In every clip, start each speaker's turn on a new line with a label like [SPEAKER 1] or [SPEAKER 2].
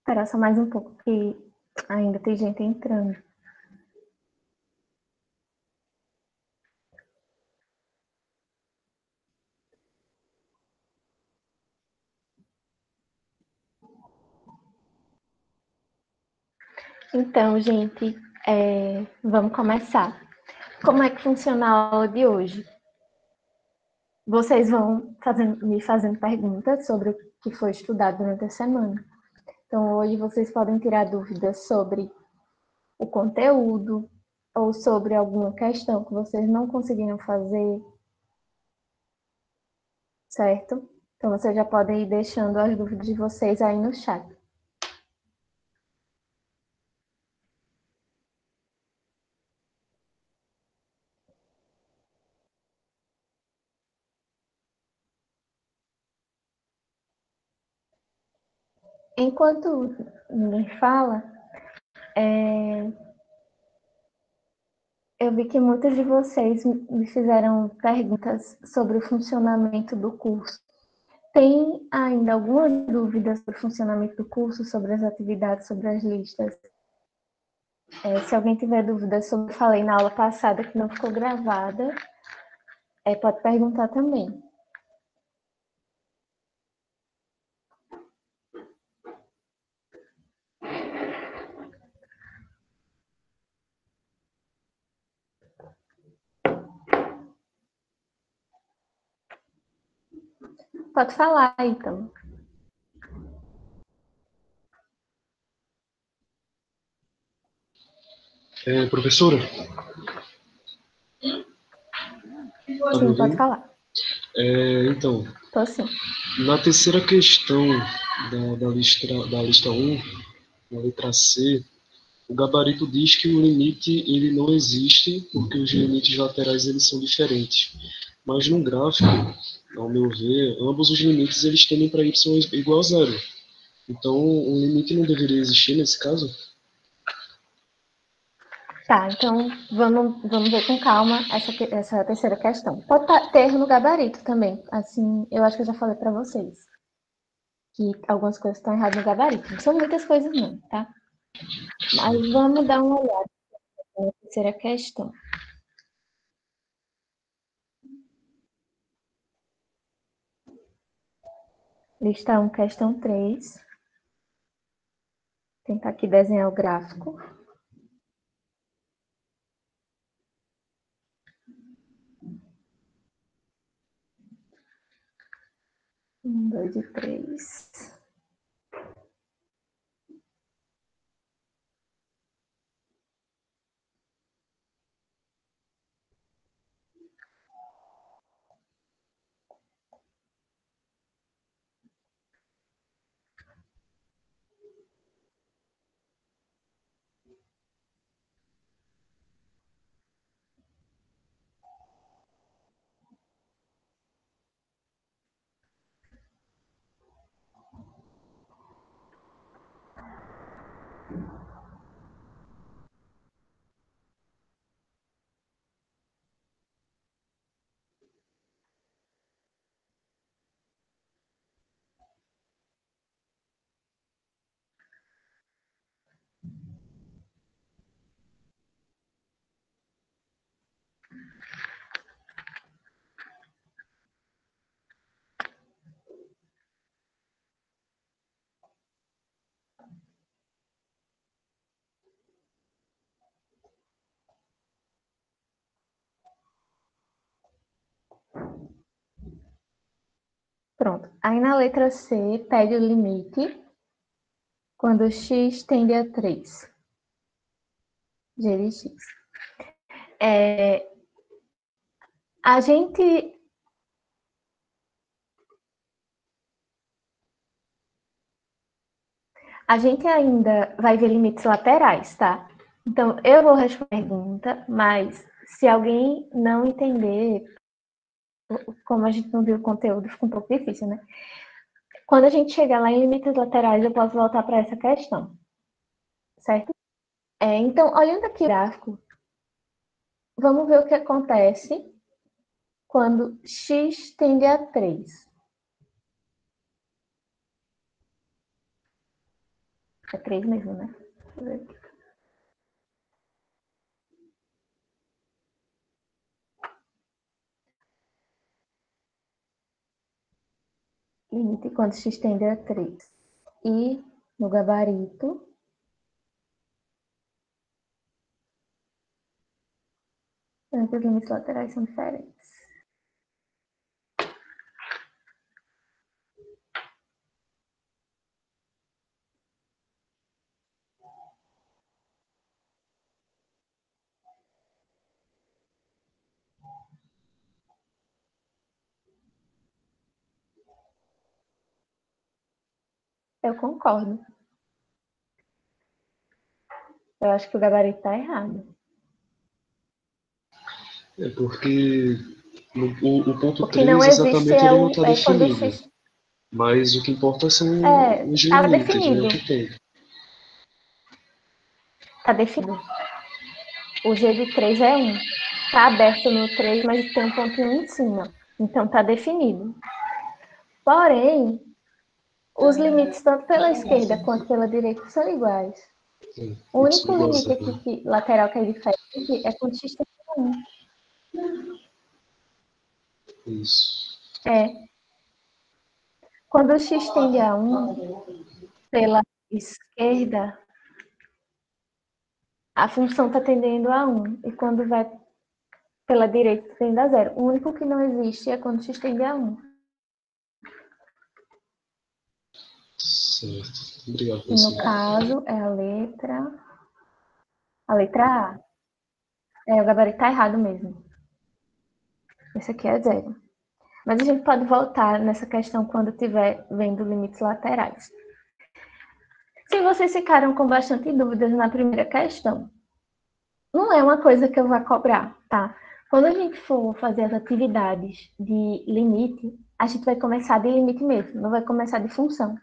[SPEAKER 1] Esperar só mais um pouco, que ainda tem gente entrando. Então, gente, vamos começar. Como é que funciona a aula de hoje? Vocês vão me fazendo perguntas sobre o que foi estudado durante a semana. Então, hoje vocês podem tirar dúvidas sobre o conteúdo ou sobre alguma questão que vocês não conseguiram fazer, certo? Então, vocês já podem ir deixando as dúvidas de vocês aí no chat. Enquanto ninguém fala, eu vi que muitos de vocês me fizeram perguntas sobre o funcionamento do curso. Tem ainda alguma dúvida sobre o funcionamento do curso, sobre as atividades, sobre as listas? Se alguém tiver dúvidas sobre o que eu falei na aula passada, que não ficou gravada, pode perguntar também. Pode falar, então.
[SPEAKER 2] Professora?
[SPEAKER 1] Sim, pode falar.
[SPEAKER 2] Então,
[SPEAKER 1] Tô sim.
[SPEAKER 2] na terceira questão da lista 1, na letra C, o gabarito diz que o limite ele não existe porque os limites laterais eles são diferentes. Mas no gráfico, ao meu ver, ambos os limites eles tendem para y igual a zero. Então, o limite não deveria existir nesse caso?
[SPEAKER 1] Tá, então vamos ver com calma essa terceira questão. Pode ter no gabarito também. Assim, eu acho que eu já falei para vocês que algumas coisas estão erradas no gabarito. Não são muitas coisas não, tá? Mas vamos dar uma olhada na terceira questão. Lista 1, questão 3. Vou tentar aqui desenhar o gráfico. 1, 2 e 3. Pronto. Aí na letra C, pede o limite quando x tende a 3. G de x. A gente ainda vai ver limites laterais, tá? Então, eu vou responder a pergunta, mas se alguém não entender, como a gente não viu o conteúdo, fica um pouco difícil, né? Quando a gente chegar lá em limites laterais, eu posso voltar para essa questão, certo? Então, olhando aqui o gráfico, vamos ver o que acontece quando x tende a 3. É 3 mesmo, né? Deixa eu ver aqui. Limite quando x tende a 3. E no gabarito, os limites laterais são diferentes. Eu concordo. Eu acho que o gabarito está errado.
[SPEAKER 2] É porque o ponto
[SPEAKER 1] O que não
[SPEAKER 2] 3
[SPEAKER 1] existe
[SPEAKER 2] exatamente
[SPEAKER 1] é,
[SPEAKER 2] ele não está
[SPEAKER 1] quando o
[SPEAKER 2] definido.
[SPEAKER 1] x...
[SPEAKER 2] Mas o que importa são os
[SPEAKER 1] Está
[SPEAKER 2] limites, né? O
[SPEAKER 1] definido.
[SPEAKER 2] que tem.
[SPEAKER 1] Está definido. O G de 3 é 1. Está aberto no 3, mas tem um pontinho em cima. Então está definido. Porém, os limites tanto pela esquerda quanto pela direita são iguais. O único limite aqui lateral que é diferente é quando x tem 1.
[SPEAKER 2] Isso.
[SPEAKER 1] Quando o x tende a 1 pela esquerda, a função está tendendo a 1. E quando vai pela direita, tende a 0. O único que não existe é quando x tende a 1.
[SPEAKER 2] Certo. Obrigado,
[SPEAKER 1] E no
[SPEAKER 2] professor.
[SPEAKER 1] caso, é a letra A. O gabarito está errado mesmo. Esse aqui é 0. Mas a gente pode voltar nessa questão quando estiver vendo limites laterais. Se vocês ficaram com bastante dúvidas na primeira questão, não é uma coisa que eu vou cobrar, tá? Quando a gente for fazer as atividades de limite, a gente vai começar de limite mesmo, não vai começar de função.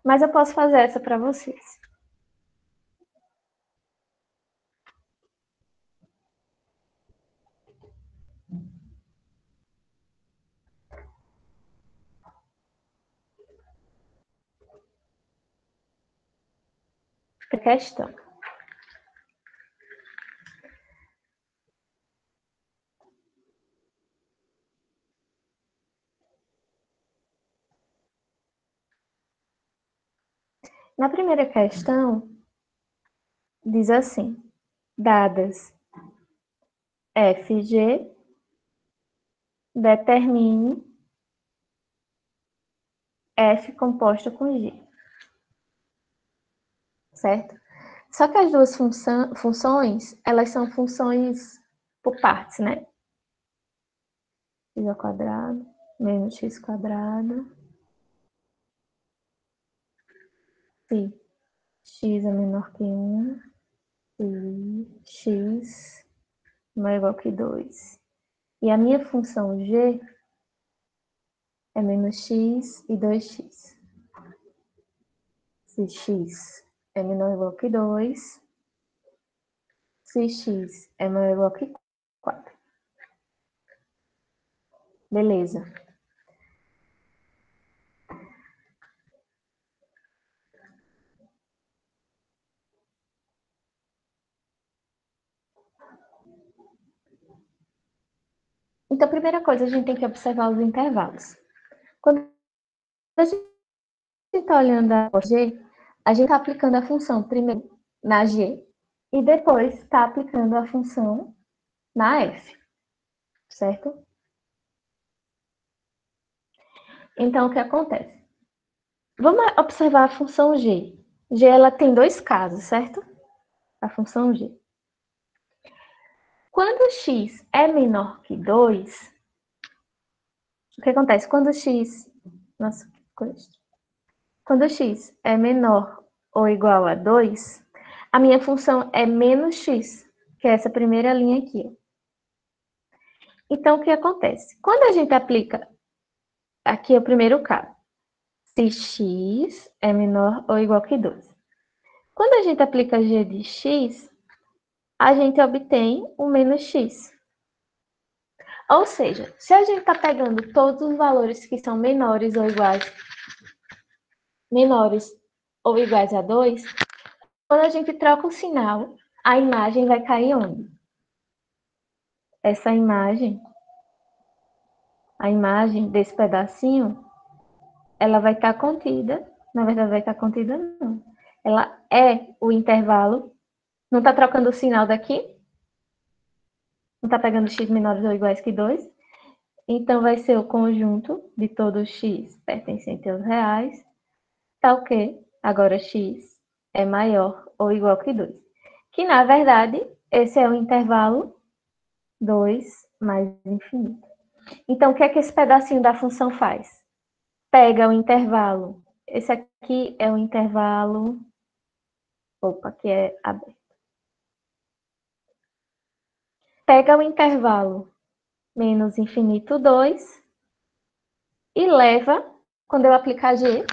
[SPEAKER 1] Mas eu posso fazer essa para vocês. Questão. Na primeira questão, diz assim: dadas FG, determine F composta com G. Certo? Só que as duas funções, elas são funções por partes, né? X ao quadrado, menos x quadrado. Se x é menor que 1, e x não é igual que 2. E a minha função g é menos x e 2x. Se x é menor ou igual que 2, se x é maior ou igual que 4. Beleza. Então, a primeira coisa, a gente tem que observar os intervalos. Quando a gente está olhando a G, a gente está aplicando a função primeiro na G e depois está aplicando a função na F, certo? Então, o que acontece? Vamos observar a função G. G, ela tem dois casos, certo? A função G. Quando x é menor que 2, o que acontece? Quando x... Nossa, que coisa. Quando x é menor ou igual a 2, a minha função é menos x, que é essa primeira linha aqui. Então, o que acontece? Quando a gente aplica... Aqui é o primeiro caso. Se x é menor ou igual que 2. Quando a gente aplica g de x, a gente obtém o menos x. Ou seja, se a gente está pegando todos os valores que são menores ou iguais a 2, quando a gente troca o sinal, a imagem vai cair onde? Essa imagem, a imagem desse pedacinho, ela vai estar contida, na verdade vai estar contida não. Ela é o intervalo, não está trocando o sinal daqui? Não está pegando x menores ou iguais que 2? Então, vai ser o conjunto de todo x pertencente aos reais, tá o quê? Agora, x é maior ou igual que 2. Que, na verdade, esse é o intervalo 2 mais infinito. Então, o que é que esse pedacinho da função faz? Pega o intervalo. Esse aqui é o intervalo... Opa, que é aberto. Pega o intervalo menos infinito 2 e leva, quando eu aplicar g,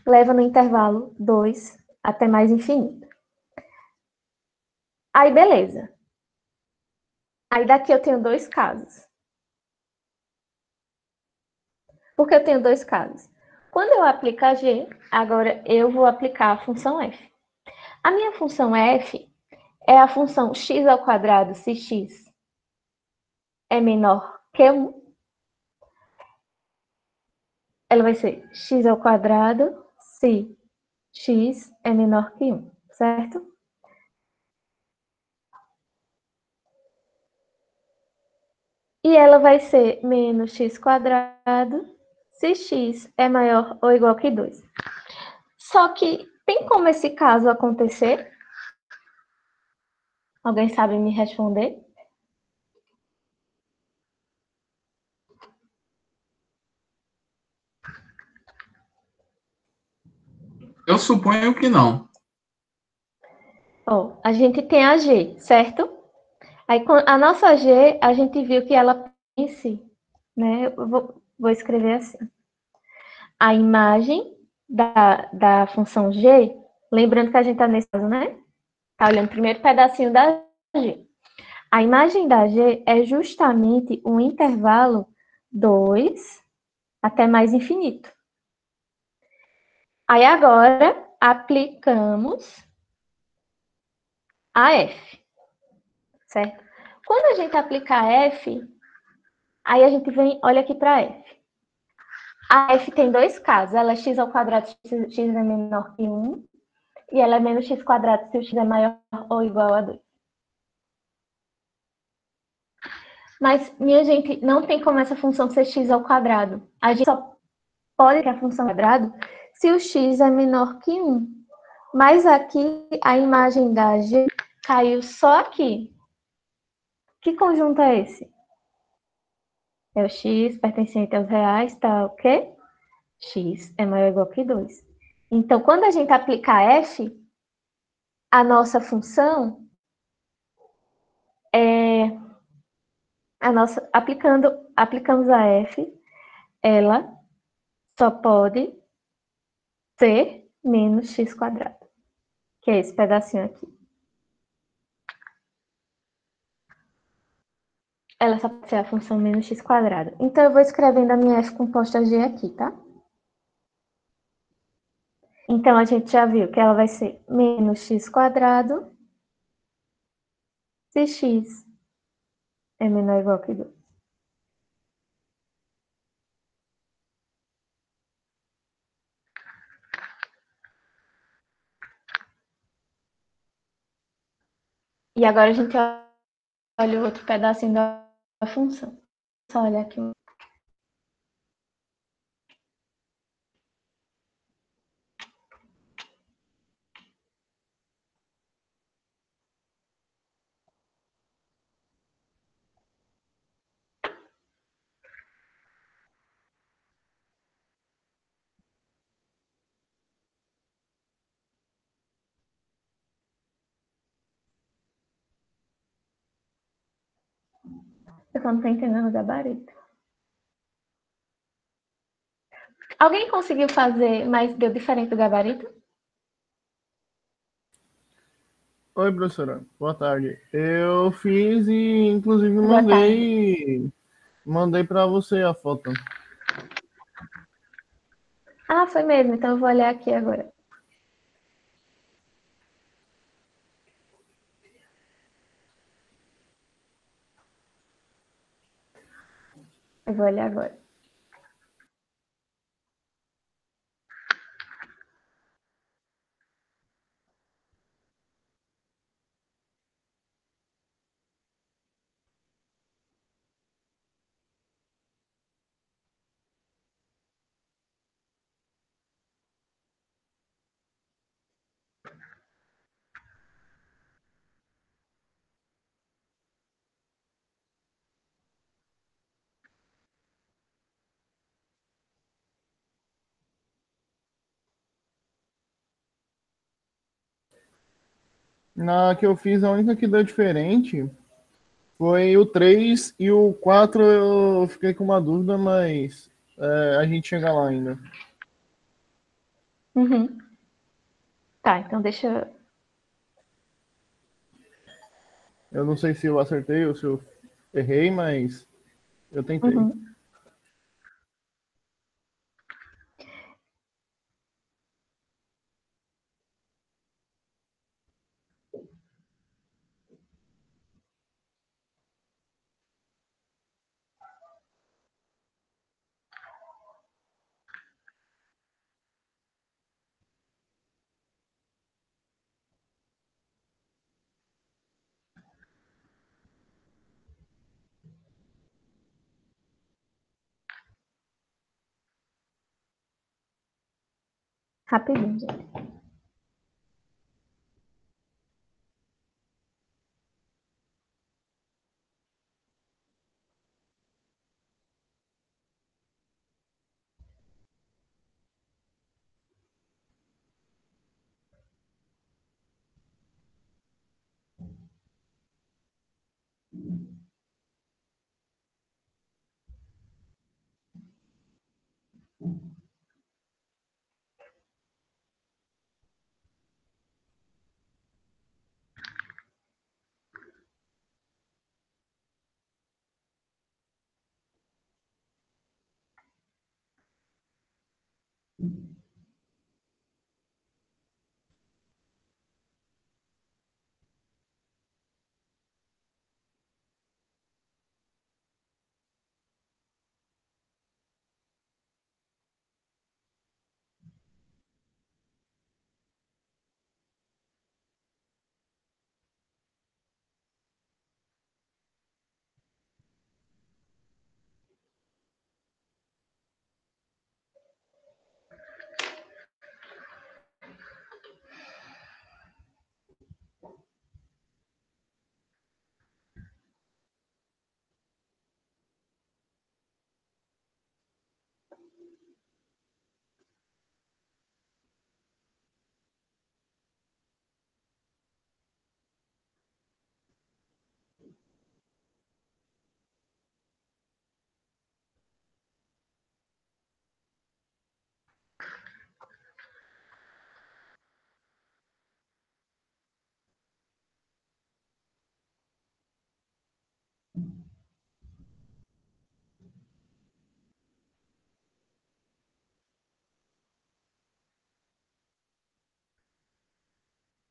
[SPEAKER 1] leva no intervalo 2 até mais infinito. Aí, beleza. Aí, daqui eu tenho dois casos. Por que eu tenho dois casos? Quando eu aplicar g, agora eu vou aplicar a função f. A minha função f é a função x ao quadrado se x é menor que 1. Ela vai ser x ao quadrado se x é menor que 1, certo? E ela vai ser menos x quadrado se x é maior ou igual que 2. Só que tem como esse caso acontecer? Alguém sabe me responder?
[SPEAKER 3] Eu suponho que não.
[SPEAKER 1] Ó, a gente tem a G, certo? Aí a nossa G, a gente viu que ela pense, né? Eu vou escrever assim. A imagem da função G, lembrando que a gente está nesse caso, né? Tá olhando o primeiro pedacinho da G. A imagem da G é justamente um intervalo 2 até mais infinito. Aí agora aplicamos a f, certo? Quando a gente aplica a f, aí a gente vem, olha aqui para f. A f tem dois casos, ela é x ao quadrado se x é menor que 1, e ela é menos x quadrado se o x é maior ou igual a 2. Mas, minha gente, não tem como essa função ser x ao quadrado. A gente só pode ter a função ao quadrado se o x é menor que 1. Mas aqui, a imagem da G caiu só aqui. Que conjunto é esse? É o x pertencente aos reais, tá o quê? X é maior ou igual que 2. Então, quando a gente aplicar f, a nossa função aplicamos a f, ela só pode ser menos x quadrado, que é esse pedacinho aqui. Ela só pode ser a função menos x quadrado. Então, eu vou escrevendo a minha f composta g aqui, tá? Então, a gente já viu que ela vai ser menos x quadrado se x é menor ou igual que 2. E agora a gente olha o outro pedacinho da função. Só olhar aqui. Eu só não tô entendendo o gabarito. Alguém conseguiu fazer, mas deu diferente do gabarito?
[SPEAKER 4] Oi, professora. Boa tarde. Eu fiz e, inclusive,
[SPEAKER 1] Boa tarde.
[SPEAKER 4] mandei para você a foto.
[SPEAKER 1] Ah, foi mesmo. Então eu vou olhar aqui agora. Eu vou olhar agora.
[SPEAKER 4] Na que eu fiz, a única que deu diferente foi o 3 e o 4 eu fiquei com uma dúvida, mas a gente chega lá ainda.
[SPEAKER 1] Uhum. Tá, então deixa.
[SPEAKER 4] Eu não sei se eu acertei ou se eu errei, mas eu tentei.
[SPEAKER 1] Uhum. Rapidinho, gente.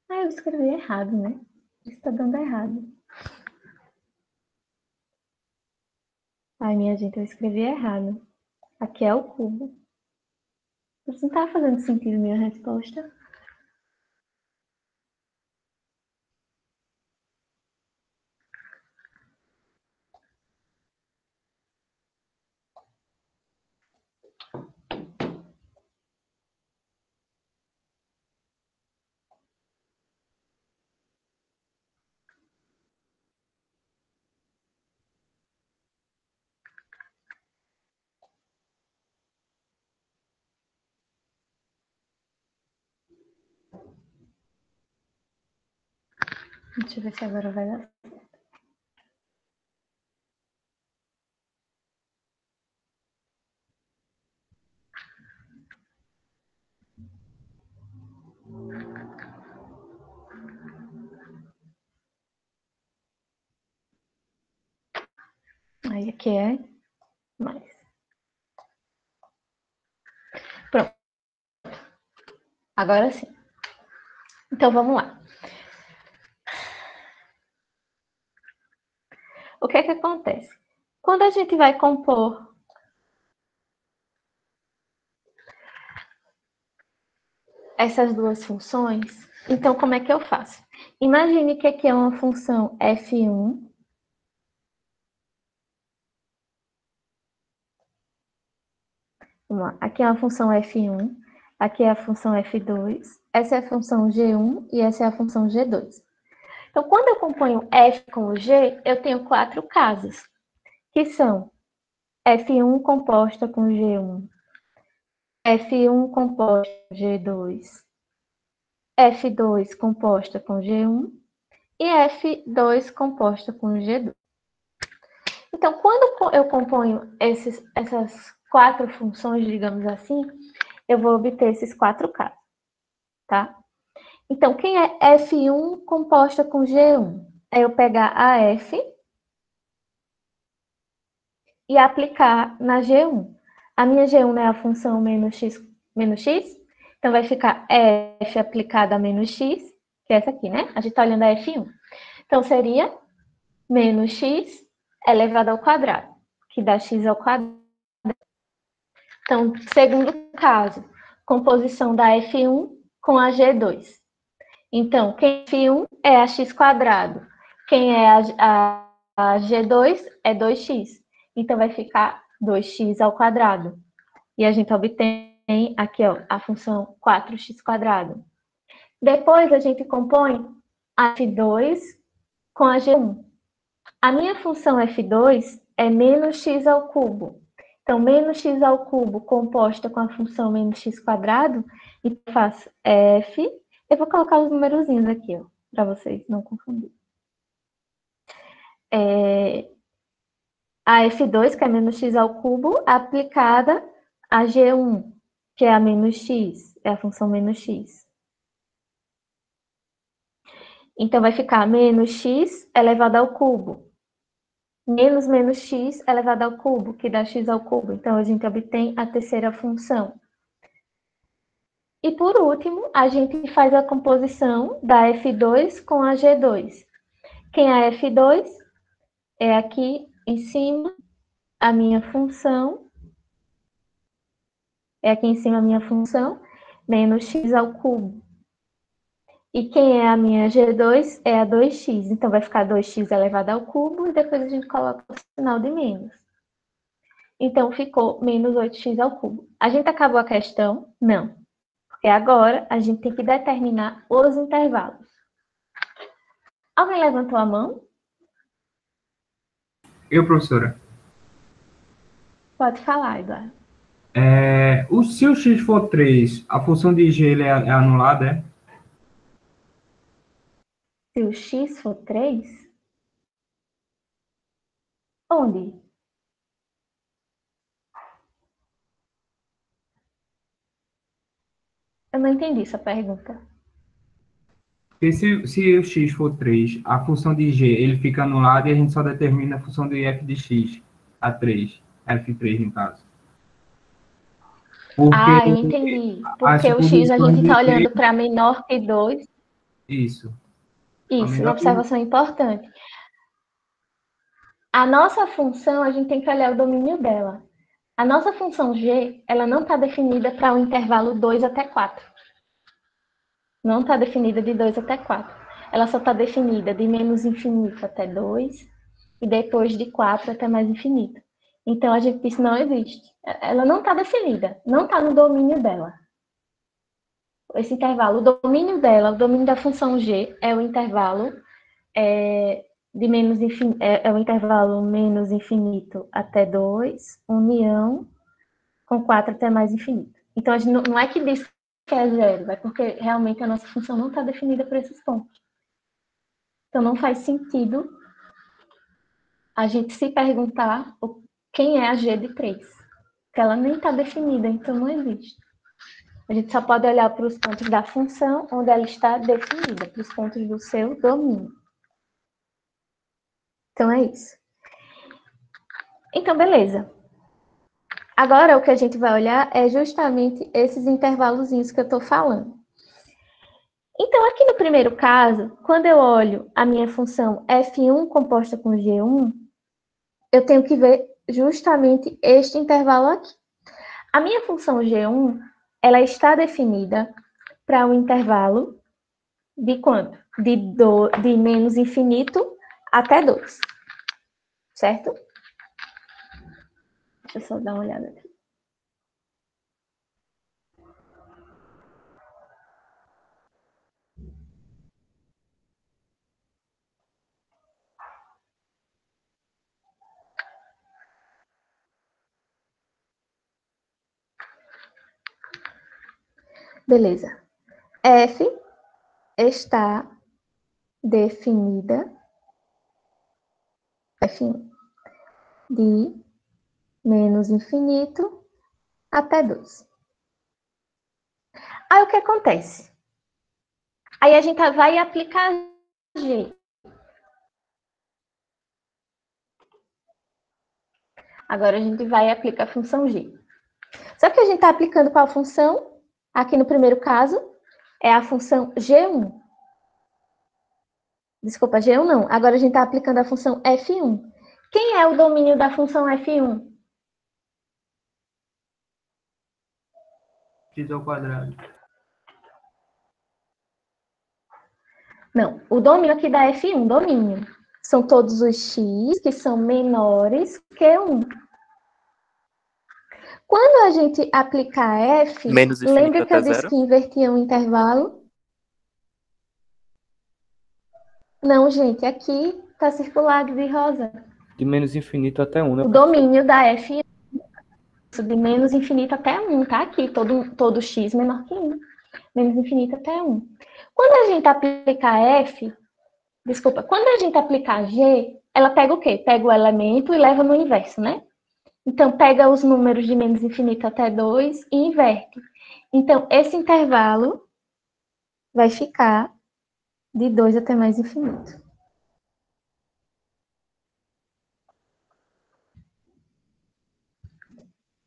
[SPEAKER 1] Ah, eu escrevi errado, né? Isso tá dando errado. Ai, minha gente, eu escrevi errado. Aqui é o cubo. Isso não tá fazendo sentido minha resposta. Deixa eu ver se agora vai dar. Aí aqui é mais. Pronto. Agora sim. Então vamos lá. O que é que acontece? Quando a gente vai compor essas duas funções, então como é que eu faço? Imagine que aqui é uma função f1. Vamos lá. Aqui é uma função f1, aqui é a função f2, essa é a função g1 e essa é a função g2. Então, quando eu componho f com o g, eu tenho 4 casos, que são f1 composta com g1, f1 composta com g2, f2 composta com g1 e f2 composta com g2. Então, quando eu componho essas 4 funções, digamos assim, eu vou obter esses 4 casos, tá? Então, quem é f1 composta com g1? É eu pegar a f e aplicar na g1. A minha g1 é a função menos x, então vai ficar f aplicada a menos x, que é essa aqui, né? A gente está olhando a f1. Então, seria menos x elevado ao quadrado, que dá x ao quadrado. Então, segundo caso, composição da f1 com a g2. Então, quem é f1 é a x quadrado. Quem é a g2 é 2x. Então, vai ficar 2x ao quadrado. E a gente obtém aqui ó, a função 4x quadrado. Depois, a gente compõe a f2 com a g1. A minha função f2 é menos x ao cubo. Então, menos x ao cubo composta com a função menos x quadrado, então eu faço f. Eu vou colocar os numerozinhos aqui, ó, para vocês não confundirem. A f2, que é menos x ao cubo, aplicada a g1, que é a menos x, é a função menos x. Então, vai ficar menos x elevado ao cubo. Menos menos x elevado ao cubo, que dá x ao cubo. Então, a gente obtém a terceira função. E, por último, a gente faz a composição da f2 com a g2. Quem é a f2? É aqui em cima a minha função. É aqui em cima a minha função, menos x ao cubo. E quem é a minha g2 é a 2x. Então, vai ficar 2x elevado ao cubo e depois a gente coloca o sinal de menos. Então, ficou menos 8x ao cubo. A gente acabou a questão? Não. Porque agora a gente tem que determinar os intervalos. Alguém levantou a mão?
[SPEAKER 3] Eu, professora.
[SPEAKER 1] Pode falar, Eduardo.
[SPEAKER 3] Se o x for 3, a função de g é anulada, é?
[SPEAKER 1] Se o x for 3? Onde? Eu não entendi essa pergunta.
[SPEAKER 3] Porque se o x for 3, a função de g ele fica anulada e a gente só determina a função de f de x, a 3, f3 no caso. Porque
[SPEAKER 1] eu entendi. Porque o x a gente está olhando para menor que 2.
[SPEAKER 3] Isso.
[SPEAKER 1] Isso, uma observação importante. A nossa função, a gente tem que olhar o domínio dela. A nossa função g, ela não está definida para o intervalo 2 até 4. Não está definida de 2 até 4. Ela só está definida de menos infinito até 2 e depois de 4 até mais infinito. Então, a gente disse não existe. Ela não está definida, não está no domínio dela. Esse intervalo, o domínio dela, o domínio da função g é o intervalo de menos infinito, é o intervalo menos infinito até 2, união com 4 até mais infinito. Então, a gente não é que diz que é zero, é porque realmente a nossa função não está definida por esses pontos. Então, não faz sentido a gente se perguntar quem é a g de 3, porque ela nem está definida, então não existe. A gente só pode olhar para os pontos da função onde ela está definida, para os pontos do seu domínio. Então, é isso. Então, beleza. Agora, o que a gente vai olhar é justamente esses intervalozinhos que eu estou falando. Então, aqui no primeiro caso, quando eu olho a minha função f1 composta com g1, eu tenho que ver justamente este intervalo aqui. A minha função G1, ela está definida para um intervalo de quanto? De menos infinito até 2. Certo? Deixa eu só dar uma olhada aqui. Beleza. F está definida F1 de menos infinito até 2. Aí o que acontece? Aí a gente vai aplicar G. Agora a gente vai aplicar a função G. Só que a gente está aplicando qual função? Aqui no primeiro caso, é a função G1. Desculpa, G1 não. Agora a gente está aplicando a função F1. Quem é o domínio da função F1?
[SPEAKER 3] X ao quadrado.
[SPEAKER 1] Não, o domínio aqui da F1, domínio. São todos os x que são menores que 1. Quando a gente aplicar F,
[SPEAKER 5] Menos infinito
[SPEAKER 1] lembra que eu
[SPEAKER 5] até
[SPEAKER 1] disse
[SPEAKER 5] zero?
[SPEAKER 1] que invertia um intervalo? Não, gente, aqui está circulado de rosa.
[SPEAKER 5] De menos infinito até 1, né?
[SPEAKER 1] O domínio da F1, de menos infinito até 1, tá aqui, todo x menor que 1. Menos infinito até 1. Quando a gente aplicar F, quando a gente aplicar G, ela pega o quê? Pega o elemento e leva no inverso, né? Então, pega os números de menos infinito até 2 e inverte. Então, esse intervalo vai ficar de 2 até mais infinito.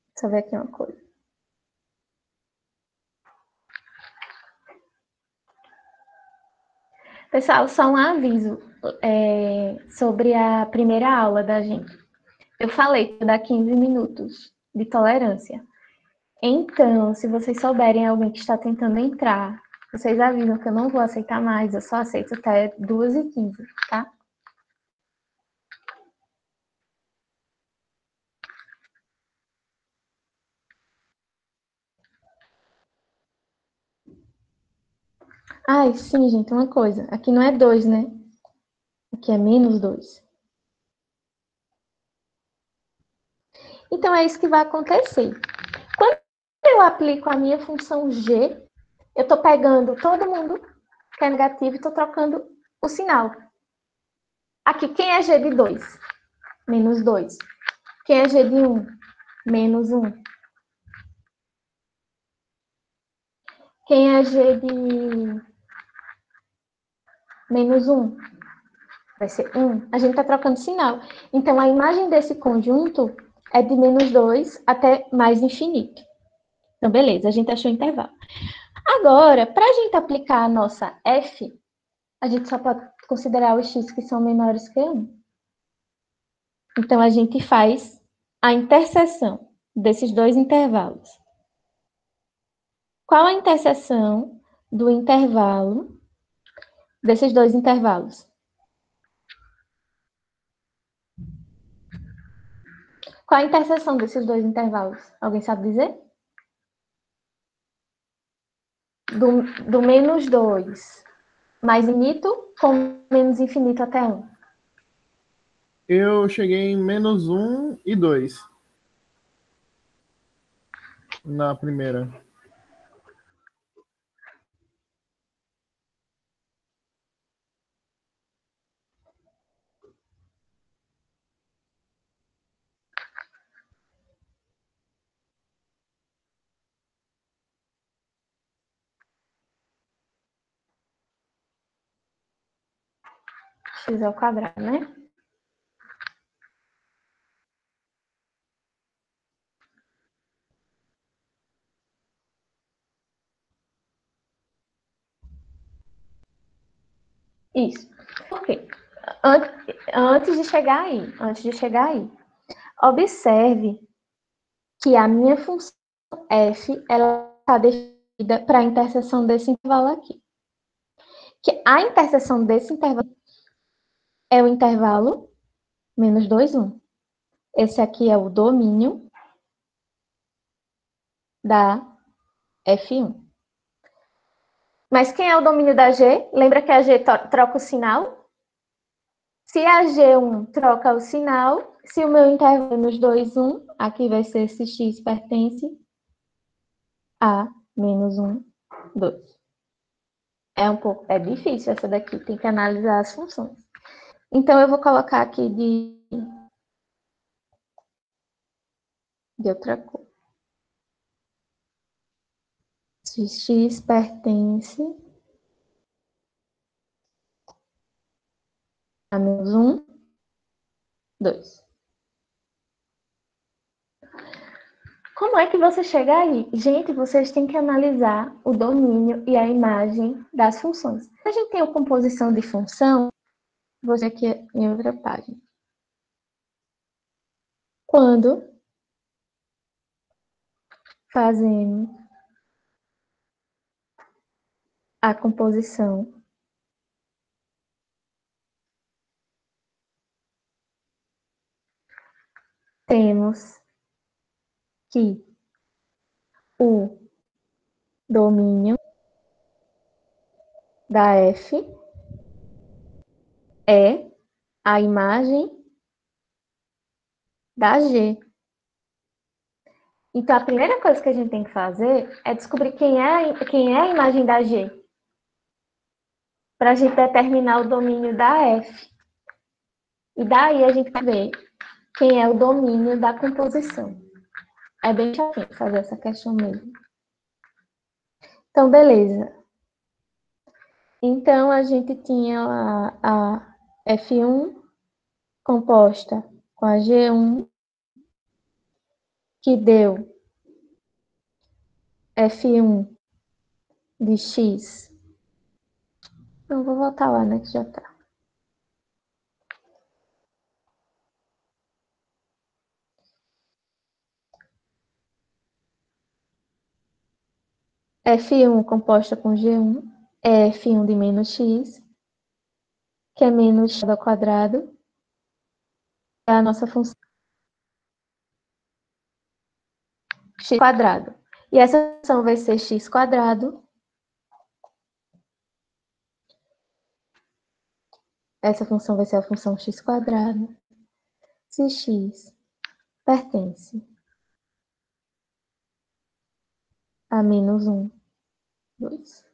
[SPEAKER 1] Deixa eu ver aqui uma coisa. Pessoal, só um aviso sobre a primeira aula da gente. Eu falei que dá 15 minutos de tolerância. Então, se vocês souberem alguém que está tentando entrar, vocês avisam que eu não vou aceitar mais, eu só aceito até 2h15, tá? Ai, sim, gente, uma coisa. Aqui não é 2, né? Aqui é menos 2. Então, é isso que vai acontecer. Quando eu aplico a minha função G, eu estou pegando todo mundo que é negativo e estou trocando o sinal. Aqui, quem é G de 2? Menos 2. Quem é G de 1? Menos 1. Quem é G de menos 1? Vai ser 1. A gente está trocando sinal. Então, a imagem desse conjunto é de menos 2 até mais infinito. Então, beleza, a gente achou o intervalo. Agora, para a gente aplicar a nossa F, a gente só pode considerar os x que são menores que 1. Então, a gente faz a interseção desses dois intervalos. Qual a interseção do intervalo desses dois intervalos? Qual a interseção desses dois intervalos? Alguém sabe dizer? Do menos 2 mais infinito com menos infinito até 1.
[SPEAKER 4] Eu cheguei em menos 1 e 2. Na primeira.
[SPEAKER 1] X ao quadrado, né? Isso. Por quê? Antes de chegar aí, observe que a minha função f, ela está definida para a interseção desse intervalo aqui. Que a interseção desse intervalo é o intervalo menos 2, 1. Esse aqui é o domínio da F1. Mas quem é o domínio da G? Lembra que a G troca o sinal? Se a G1 troca o sinal, se o meu intervalo é menos 2, 1, aqui vai ser esse x pertence a menos 1, 2. É difícil essa daqui, tem que analisar as funções. Então, eu vou colocar aqui de outra cor. Se x pertence a menos 1, 2. Como é que você chega aí? Gente, vocês têm que analisar o domínio e a imagem das funções. A gente tem a composição de função, vou ver aqui em outra página. Quando fazemos a composição temos que o domínio da F é a imagem da G. Então, a primeira coisa que a gente tem que fazer é descobrir quem é a imagem da G, para a gente determinar o domínio da F. E daí a gente vai ver quem é o domínio da composição. É bem chatinho fazer essa questão mesmo. Então, beleza. Então, a gente tinha a F1 composta com a G1, que deu F1 de X. Então, vou voltar lá, né, que já tá. F1 composta com G1 é F1 de menos X, que é menos x ao quadrado, é a nossa função x quadrado. E essa função vai ser x quadrado. Essa função vai ser a função x quadrado, se x pertence a menos 1, 2.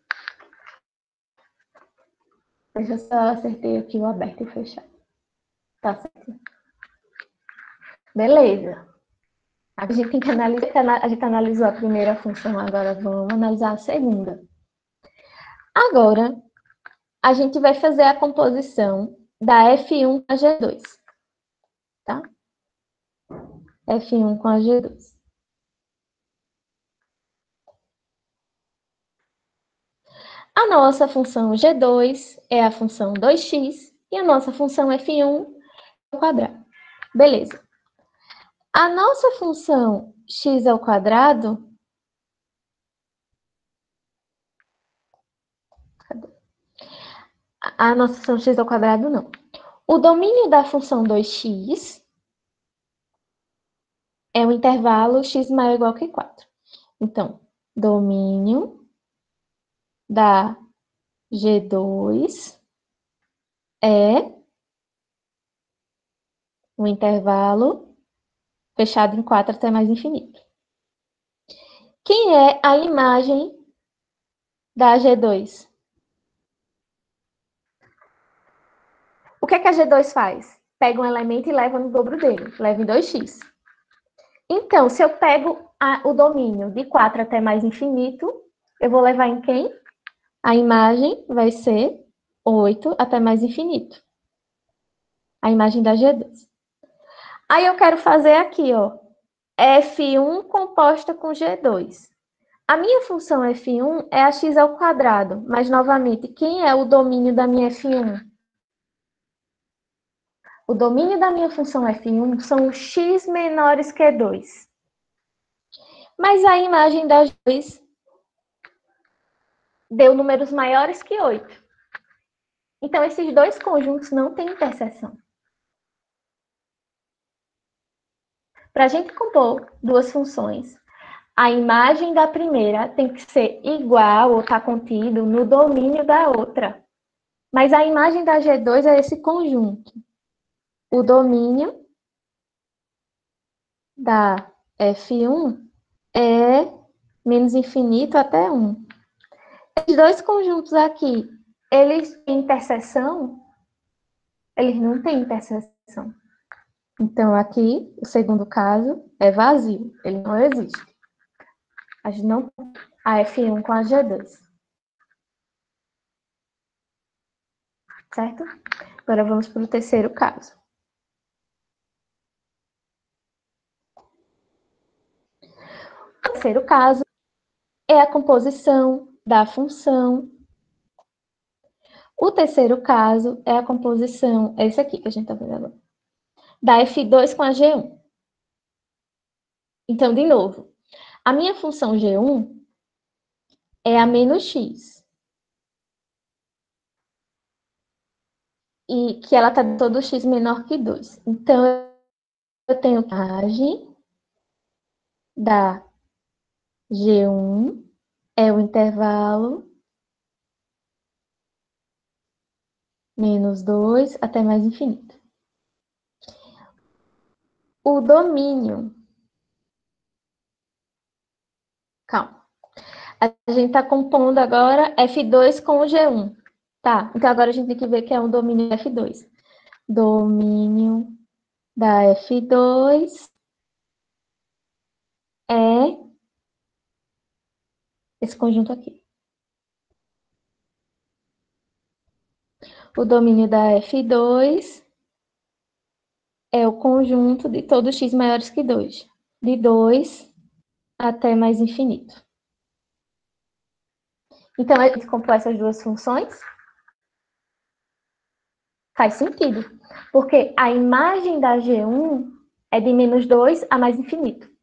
[SPEAKER 1] Deixa eu só acertei aqui o aberto e fechado. Tá certo. Beleza. A gente tem que analisar, a gente analisou a primeira função, agora vamos analisar a segunda. Agora, a gente vai fazer a composição da F1 com a G2. Tá? F1 com a G2. A nossa função G2 é a função 2x e a nossa função F1 ao quadrado. Beleza. A nossa função x ao quadrado... Cadê? A nossa função x ao quadrado, não. O domínio da função 2x é o intervalo x maior ou igual que 4. Então, domínio da G2 é o intervalo fechado em 4 até mais infinito. Quem é a imagem da G2? O que é que a G2 faz? Pega um elemento e leva no dobro dele, leva em 2x. Então, se eu pego o domínio de 4 até mais infinito, eu vou levar em quem? A imagem vai ser 8 até mais infinito. A imagem da G2. Aí eu quero fazer aqui, ó, F1 composta com G2. A minha função F1 é a x ao quadrado, mas, novamente, quem é o domínio da minha F1? o domínio da minha função f1 são x menores que 2. Mas a imagem das 2 deu números maiores que 8. Então, esses dois conjuntos não têm interseção. Para a gente compor duas funções, a imagem da primeira tem que ser igual ou estar contido no domínio da outra. Mas a imagem da G2 é esse conjunto. O domínio da F1 é menos infinito até 1. Esses dois conjuntos aqui, eles têm interseção? Eles não têm interseção. Então, aqui, o segundo caso é vazio. Ele não existe. A gente não tem a F1 com a G2. Certo? Agora vamos para o terceiro caso. O terceiro caso é a composição da função. O terceiro caso é a composição, é esse aqui que a gente está vendo agora, da F2 com a G1. Então, de novo, a minha função G1 é a menos x. E que ela está de todo x menor que 2. Então, eu tenho a imagem da G1 é o intervalo menos 2 até mais infinito. O domínio. Calma. A gente está compondo agora F2 com o G1. Tá, então agora a gente tem que ver que é um domínio F2. Domínio da F2 é esse conjunto aqui. O domínio da F2 é o conjunto de todos x maiores que 2. De 2 até mais infinito. Então, a gente compõe essas duas funções? Faz sentido. Porque a imagem da G1 é de menos 2 a mais infinito.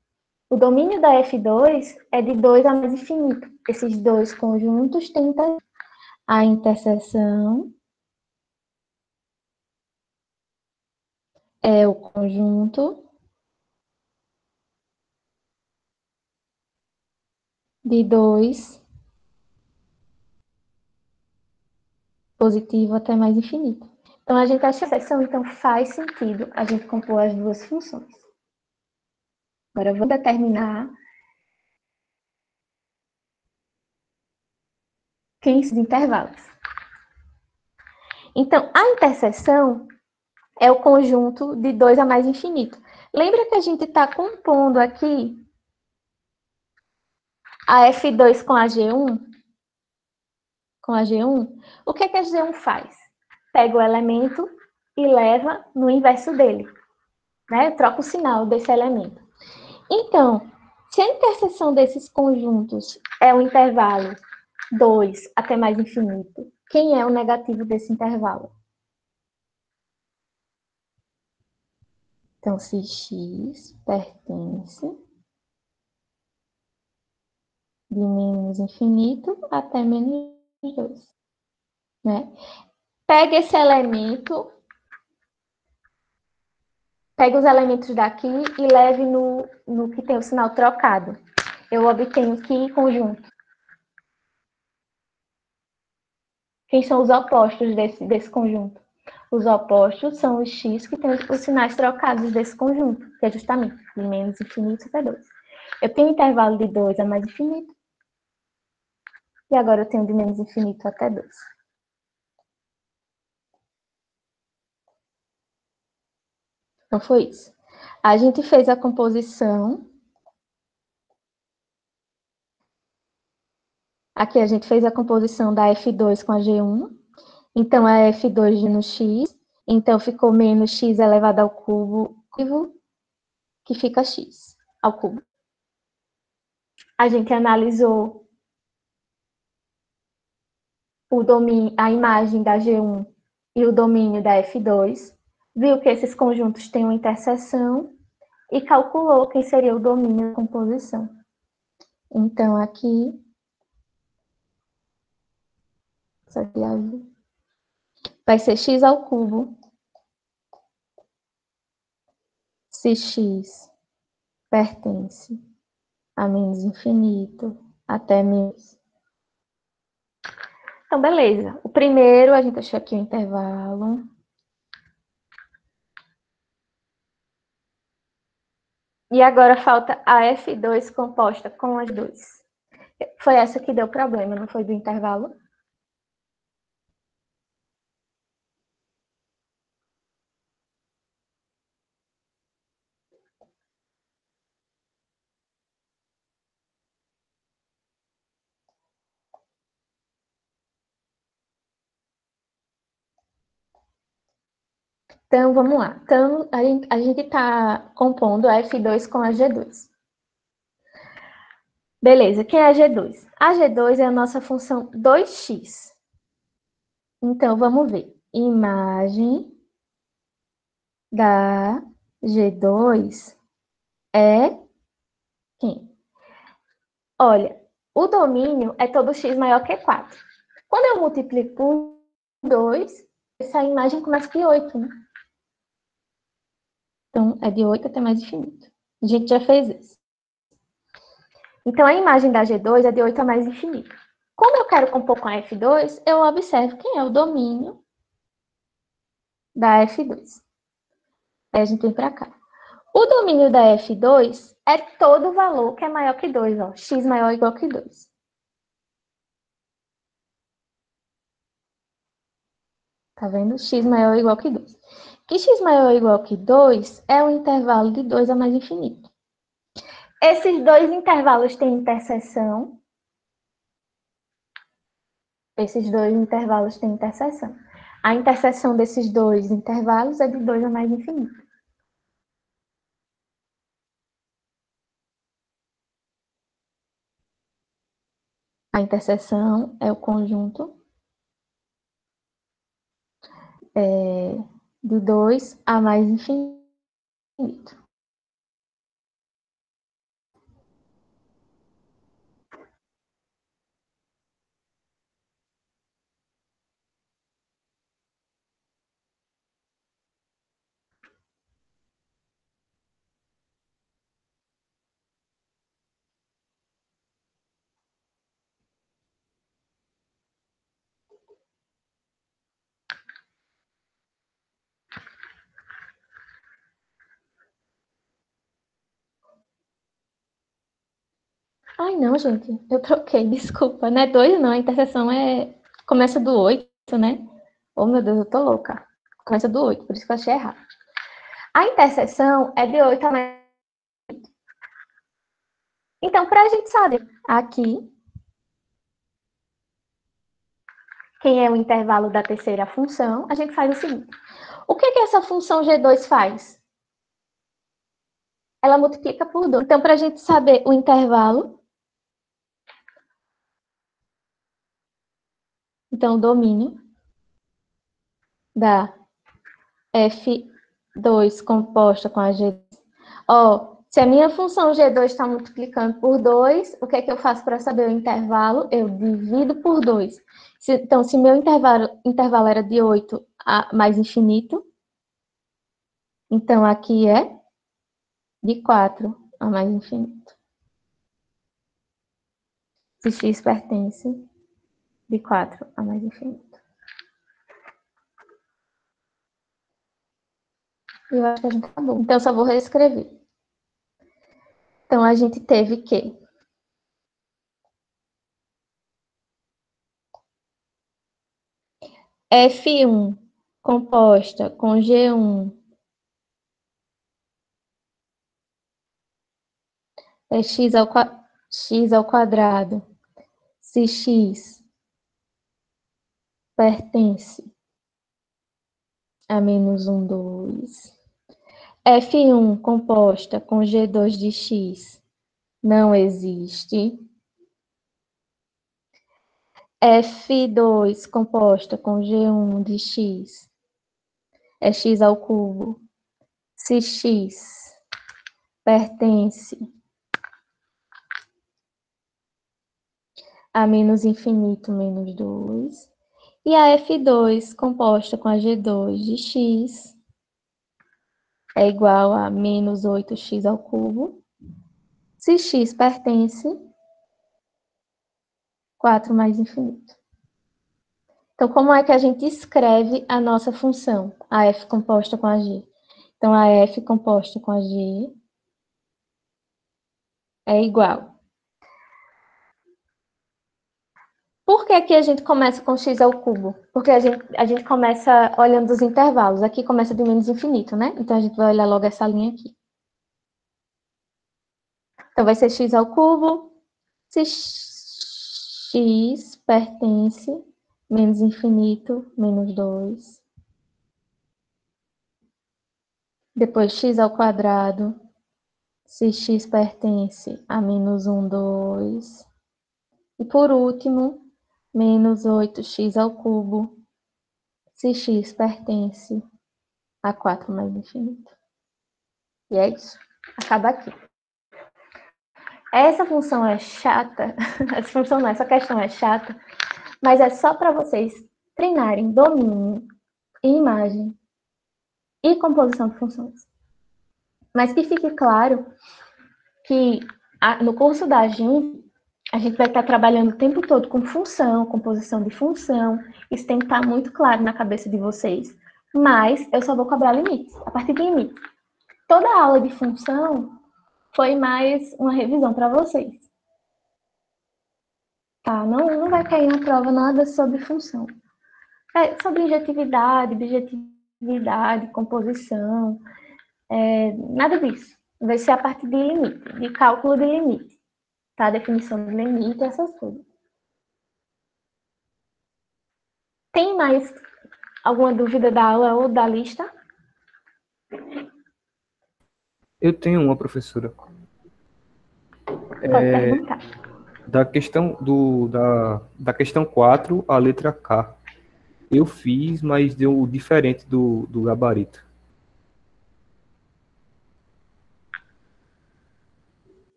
[SPEAKER 1] O domínio da F2 é de 2 a mais infinito. Esses dois conjuntos têm a interseção é o conjunto de 2 positivo até mais infinito. Então, a gente acha a interseção, então faz sentido a gente compor as duas funções. Agora, eu vou determinar quem são os intervalos. Então, a interseção é o conjunto de 2 a mais infinito. Lembra que a gente está compondo aqui a F2 com a G1? Com a G1? O que é que a G1 faz? Pega o elemento e leva no inverso dele. Né? Troca o sinal desse elemento. Então, se a interseção desses conjuntos é o intervalo 2 até mais infinito, quem é o negativo desse intervalo? Então, se x pertence de menos infinito até menos 2. Né? Pega esse elemento, pega os elementos daqui e leve no que tem o sinal trocado. Eu obtenho que conjunto? Quem são os opostos desse conjunto? Os opostos são os x que têm os sinais trocados desse conjunto, que é justamente de menos infinito até 2. Eu tenho intervalo de 2 a mais infinito, e agora eu tenho de menos infinito até 2. Então, foi isso. A gente fez a composição. Aqui a gente fez a composição da F2 com a G1. Então, a F2 no x. Então, ficou menos x elevado ao cubo, que fica x ao cubo. A gente analisou o domínio, a imagem da G1 e o domínio da F2. viu que esses conjuntos têm uma interseção e calculou quem seria o domínio da composição. Então, aqui, vai ser x ao cubo, se x pertence a menos infinito até menos. Então, beleza. O primeiro, a gente achou aqui o intervalo. E agora falta a F2 composta com as duas. Foi essa que deu problema, não foi do intervalo? Então, vamos lá. Então, a gente está compondo a F2 com a G2. Beleza, quem é a G2? A G2 é a nossa função 2x. Então, vamos ver. Imagem da G2 é quem? Olha, o domínio é todo x maior que 4. Quando eu multiplico por 2, essa imagem começa de 8, né? Então, é de 8 até mais infinito. A gente já fez isso. Então, a imagem da G2 é de 8 a mais infinito. Como eu quero compor com a F2, eu observo quem é o domínio da F2. Aí a gente vem para cá. O domínio da F2 é todo valor que é maior que 2, ó. X maior ou igual que 2. Tá vendo? X maior ou igual que 2. Que x maior ou igual que 2 é o intervalo de 2 a mais infinito. Esses dois intervalos têm interseção. Esses dois intervalos têm interseção. A interseção desses dois intervalos é de 2 a mais infinito. A interseção é o conjunto de 2 a mais infinito. Ai, não, gente, eu troquei, desculpa. Não é 2, não, a interseção começa do 8, né? Oh, meu Deus, eu tô louca. Começa do 8, por isso que eu achei errado. A interseção é de 8 a mais. Então, para a gente saber aqui quem é o intervalo da terceira função, a gente faz o seguinte. O que essa função G2 faz? Ela multiplica por 2. Então, para a gente saber o intervalo, então, o domínio da F2 composta com a G2. Ó, se a minha função G2 está multiplicando por 2, o que é que eu faço para saber o intervalo? Eu divido por 2. Então, se meu intervalo era de 8 a mais infinito, então aqui é de 4 a mais infinito. Se x pertence de 4 a mais infinito. Eu acho que a gente acabou. Então, eu só vou reescrever. Então, a gente teve que F1 composta com G1 é x ao quadrado, se x pertence a menos 1, 2. F1 composta com G2 de x não existe. F2 composta com G1 de x é x ao cubo, se x pertence a menos infinito menos 2, e a F2 composta com a G2 de x é igual a menos 8x ao cubo, se x pertence 4 mais infinito. Então, como é que a gente escreve a nossa função, a f composta com a g? Então, a f composta com a g é igual. Por que aqui a gente começa com x ao cubo? Porque a gente começa olhando os intervalos. Aqui começa de menos infinito, né? Então, a gente vai olhar logo essa linha aqui. Então, vai ser x ao cubo, se x pertence menos infinito menos 2. Depois, x ao quadrado, se x pertence a menos 1, 2. E por último, menos 8x ao cubo, se x pertence a 4 mais infinito. E é isso. Acaba aqui. Essa função é chata, essa questão é chata, mas é só para vocês treinarem domínio, imagem e composição de funções. Mas que fique claro que no curso da gente, a gente vai estar trabalhando o tempo todo com função, composição de função. Isso tem que estar muito claro na cabeça de vocês. Mas eu só vou cobrar limites, a partir de limites. Toda a aula de função foi mais uma revisão para vocês. Tá? Não vai cair na prova nada sobre função. É sobre injetividade, bijetividade, composição, nada disso. Vai ser a partir de limite, de cálculo de limite. Tá? Definição de limite, essas coisas. Tem mais alguma dúvida da aula ou da lista?
[SPEAKER 5] Eu tenho uma, professora.
[SPEAKER 1] Pode perguntar.
[SPEAKER 5] Da questão da questão 4, a letra K. Eu fiz, mas deu diferente do gabarito.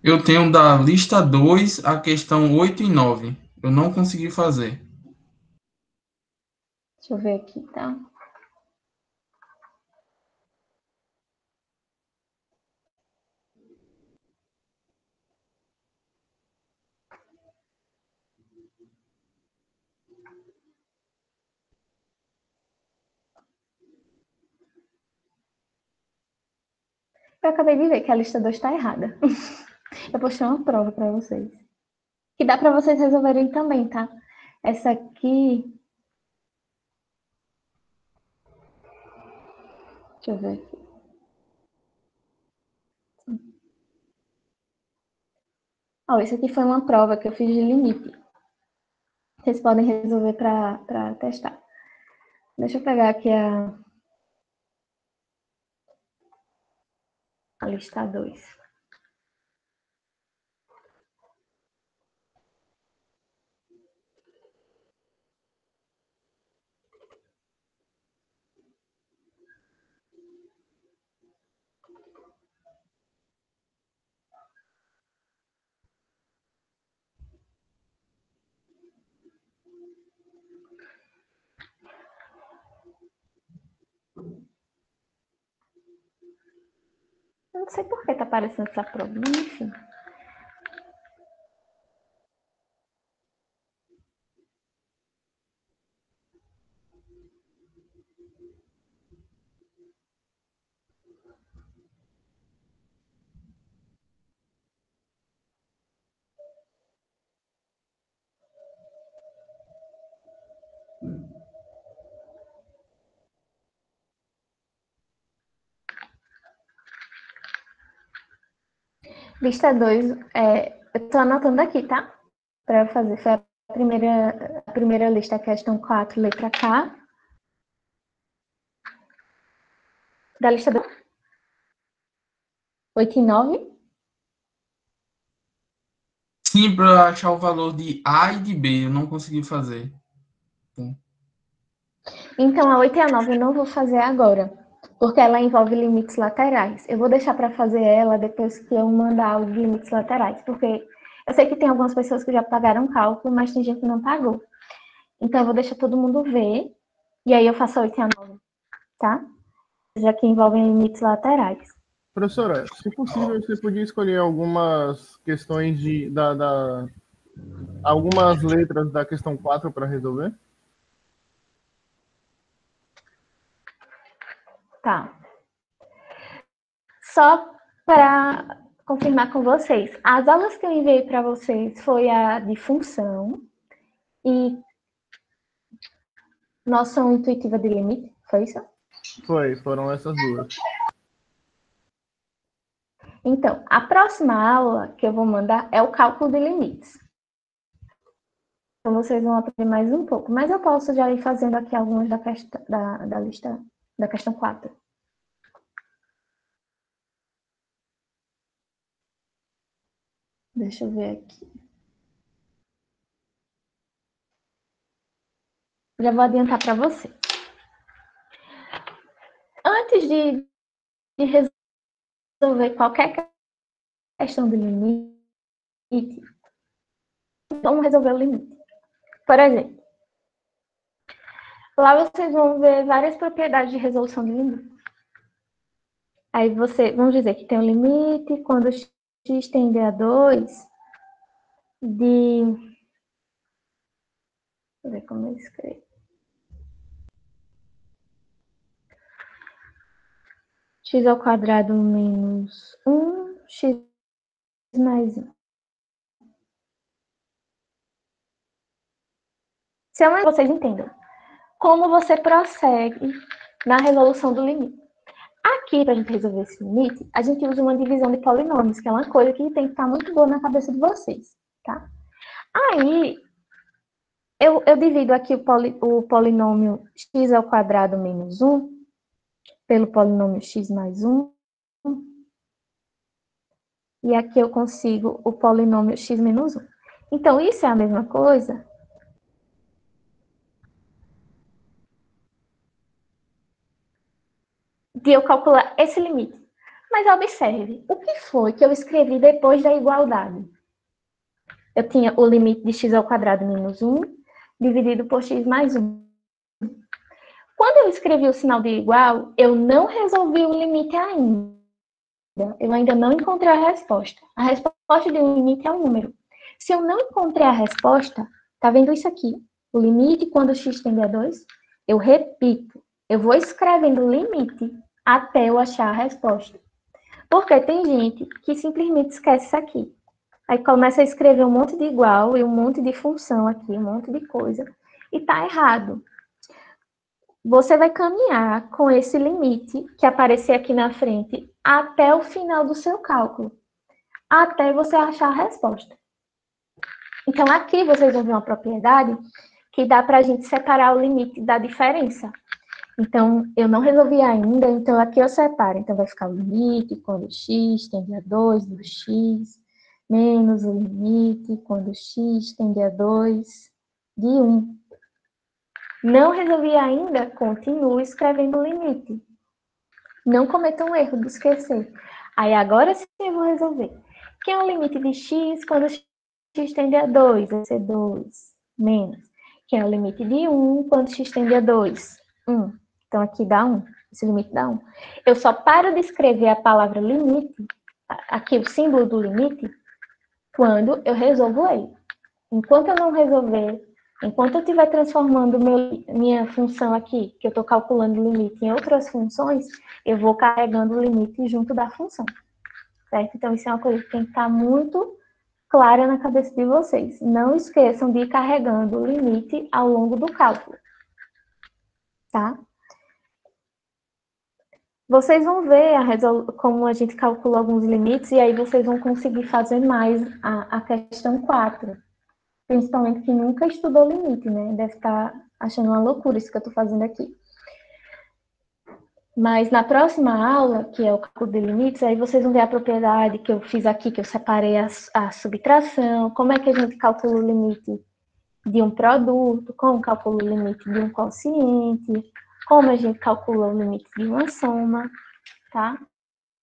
[SPEAKER 6] Eu tenho da lista 2 a questão 8 e 9. Eu não consegui fazer.
[SPEAKER 1] Deixa eu ver aqui, tá? Eu acabei de ver que a lista 2 está errada. Eu postei uma prova para vocês. Que dá para vocês resolverem também, tá? Essa aqui... Deixa eu ver aqui. Esse aqui foi uma prova que eu fiz de limite. Vocês podem resolver para testar. Deixa eu pegar aqui a lista 2. Eu não sei por que tá aparecendo essa prova, mas enfim. Lista 2, eu tô anotando aqui, tá? Para fazer. Foi a primeira lista, a questão 4, letra K. Da lista 2. 8 e 9.
[SPEAKER 6] Sim, para achar o valor de A e de B, eu não consegui fazer.
[SPEAKER 1] Então, a 8 e a 9 eu não vou fazer agora, porque ela envolve limites laterais. Eu vou deixar para fazer ela depois que eu mandar os limites laterais, porque eu sei que tem algumas pessoas que já pagaram cálculo, mas tem gente que não pagou. Então, eu vou deixar todo mundo ver, e aí eu faço a 8 e a 9, tá? Já que envolvem limites laterais.
[SPEAKER 4] Professora, se possível, você podia escolher algumas questões algumas letras da questão 4 para resolver?
[SPEAKER 1] Tá. Só para confirmar com vocês, as aulas que eu enviei para vocês foi a de função e noção intuitiva de limite, foi isso?
[SPEAKER 4] Foram essas duas.
[SPEAKER 1] Então, a próxima aula que eu vou mandar é o cálculo de limites. Então, vocês vão aprender mais um pouco, mas eu posso já ir fazendo aqui algumas da lista da questão 4. Deixa eu ver aqui. Já vou adiantar para você. Antes de resolver qualquer questão de limite, vamos resolver o limite. Por exemplo, lá vocês vão ver várias propriedades de resolução de limite. Aí vamos dizer que tem um limite quando x tende a 2 de... Deixa eu ver como eu escrevo. X ao quadrado menos 1, x mais 1. Se eu não vocês entendam como você prossegue na resolução do limite. Aqui, para a gente resolver esse limite, a gente usa uma divisão de polinômios, que é uma coisa que tem que estar muito boa na cabeça de vocês, tá? Aí, eu divido aqui o polinômio x ao quadrado menos 1 pelo polinômio x mais 1. E aqui eu consigo o polinômio x menos 1. Então, isso é a mesma coisa de eu calcular esse limite. Mas observe, o que foi que eu escrevi depois da igualdade? Eu tinha o limite de x ao quadrado menos 1 dividido por x mais 1. Quando eu escrevi o sinal de igual, eu não resolvi o limite ainda. Eu ainda não encontrei a resposta. A resposta de um limite é um número. Se eu não encontrei a resposta, tá vendo isso aqui? O limite quando x tende a 2, eu repito. Eu vou escrevendo o limite até eu achar a resposta. Porque tem gente que simplesmente esquece isso aqui. Aí começa a escrever um monte de igual e um monte de função aqui, um monte de coisa. E tá errado. Você vai caminhar com esse limite que aparecer aqui na frente até o final do seu cálculo. Até você achar a resposta. Então, aqui vocês vão ver uma propriedade que dá para a gente separar o limite da diferença. Então, eu não resolvi ainda, então aqui eu separo. Então, vai ficar o limite quando x tende a 2 do x, menos o limite quando x tende a 2 de 1. Não resolvi ainda, continuo escrevendo o limite. Não cometa um erro de esquecer. Aí, agora sim eu vou resolver. Que é o limite de x quando x tende a 2, vai ser 2, menos. Que é o limite de 1 quando x tende a 2, 1. Então, aqui dá 1. Esse limite dá 1. Eu só paro de escrever a palavra limite, aqui o símbolo do limite, quando eu resolvo ele. Enquanto eu não resolver, enquanto eu estiver transformando minha função aqui, que eu estou calculando o limite em outras funções, eu vou carregando o limite junto da função. Certo? Então, isso é uma coisa que tem que estar muito clara na cabeça de vocês. Não esqueçam de ir carregando o limite ao longo do cálculo. Tá? Vocês vão ver como a gente calcula alguns limites, e aí vocês vão conseguir fazer mais a questão 4. Principalmente quem nunca estudou limite, né? Deve estar achando uma loucura isso que eu estou fazendo aqui. Mas na próxima aula, que é o cálculo de limites, aí vocês vão ver a propriedade que eu fiz aqui, que eu separei a subtração, como é que a gente calcula o limite de um produto, como calcula o limite de um quociente, como a gente calcula o limite de uma soma, tá?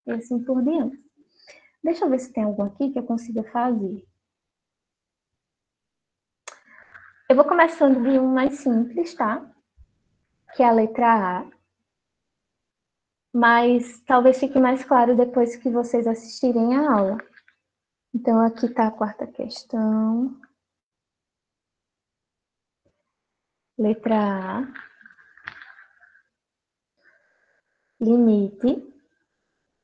[SPEAKER 1] E assim por diante. Deixa eu ver se tem algum aqui que eu consiga fazer. Eu vou começando de um mais simples, tá? Que é a letra A. Mas talvez fique mais claro depois que vocês assistirem a aula. Então, aqui está a quarta questão. Letra A. Limite.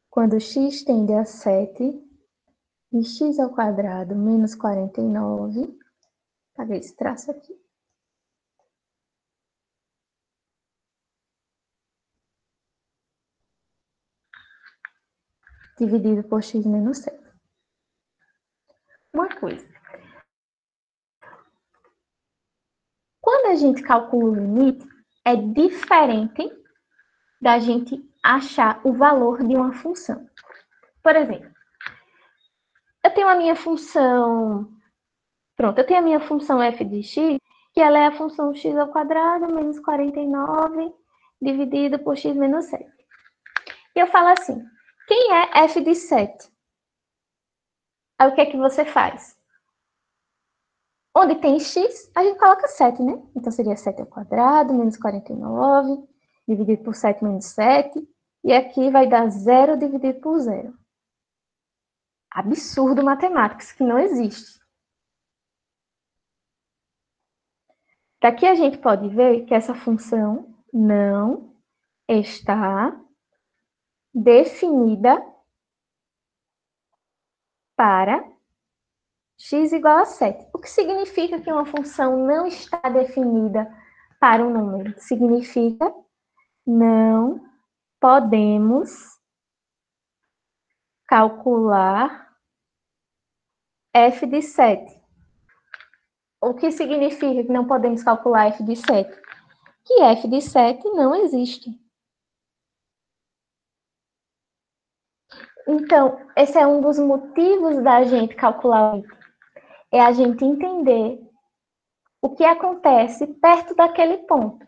[SPEAKER 1] Quando x tende a 7 de x ao quadrado menos 49. Apaguei esse traço aqui. Dividido por x menos 7. Uma coisa. Quando a gente calcula o limite, é diferente da gente achar o valor de uma função. Por exemplo, eu tenho a minha função... Pronto, eu tenho a minha função f de x, que ela é a função x ao quadrado menos 49 dividido por x menos 7. E eu falo assim, quem é f de 7? Aí o que é que você faz? Onde tem x, a gente coloca 7, né? Então seria 7 ao quadrado menos 49 dividido por 7 menos 7. E aqui vai dar 0 dividido por 0. Absurdo matemático, isso que não existe. Daqui a gente pode ver que essa função não está definida para x igual a 7. O que significa que uma função não está definida para um número? Significa não podemos calcular f de 7. O que significa que não podemos calcular f de 7? Que f de 7 não existe. Então, esse é um dos motivos da gente calcular o limite. É a gente entender o que acontece perto daquele ponto.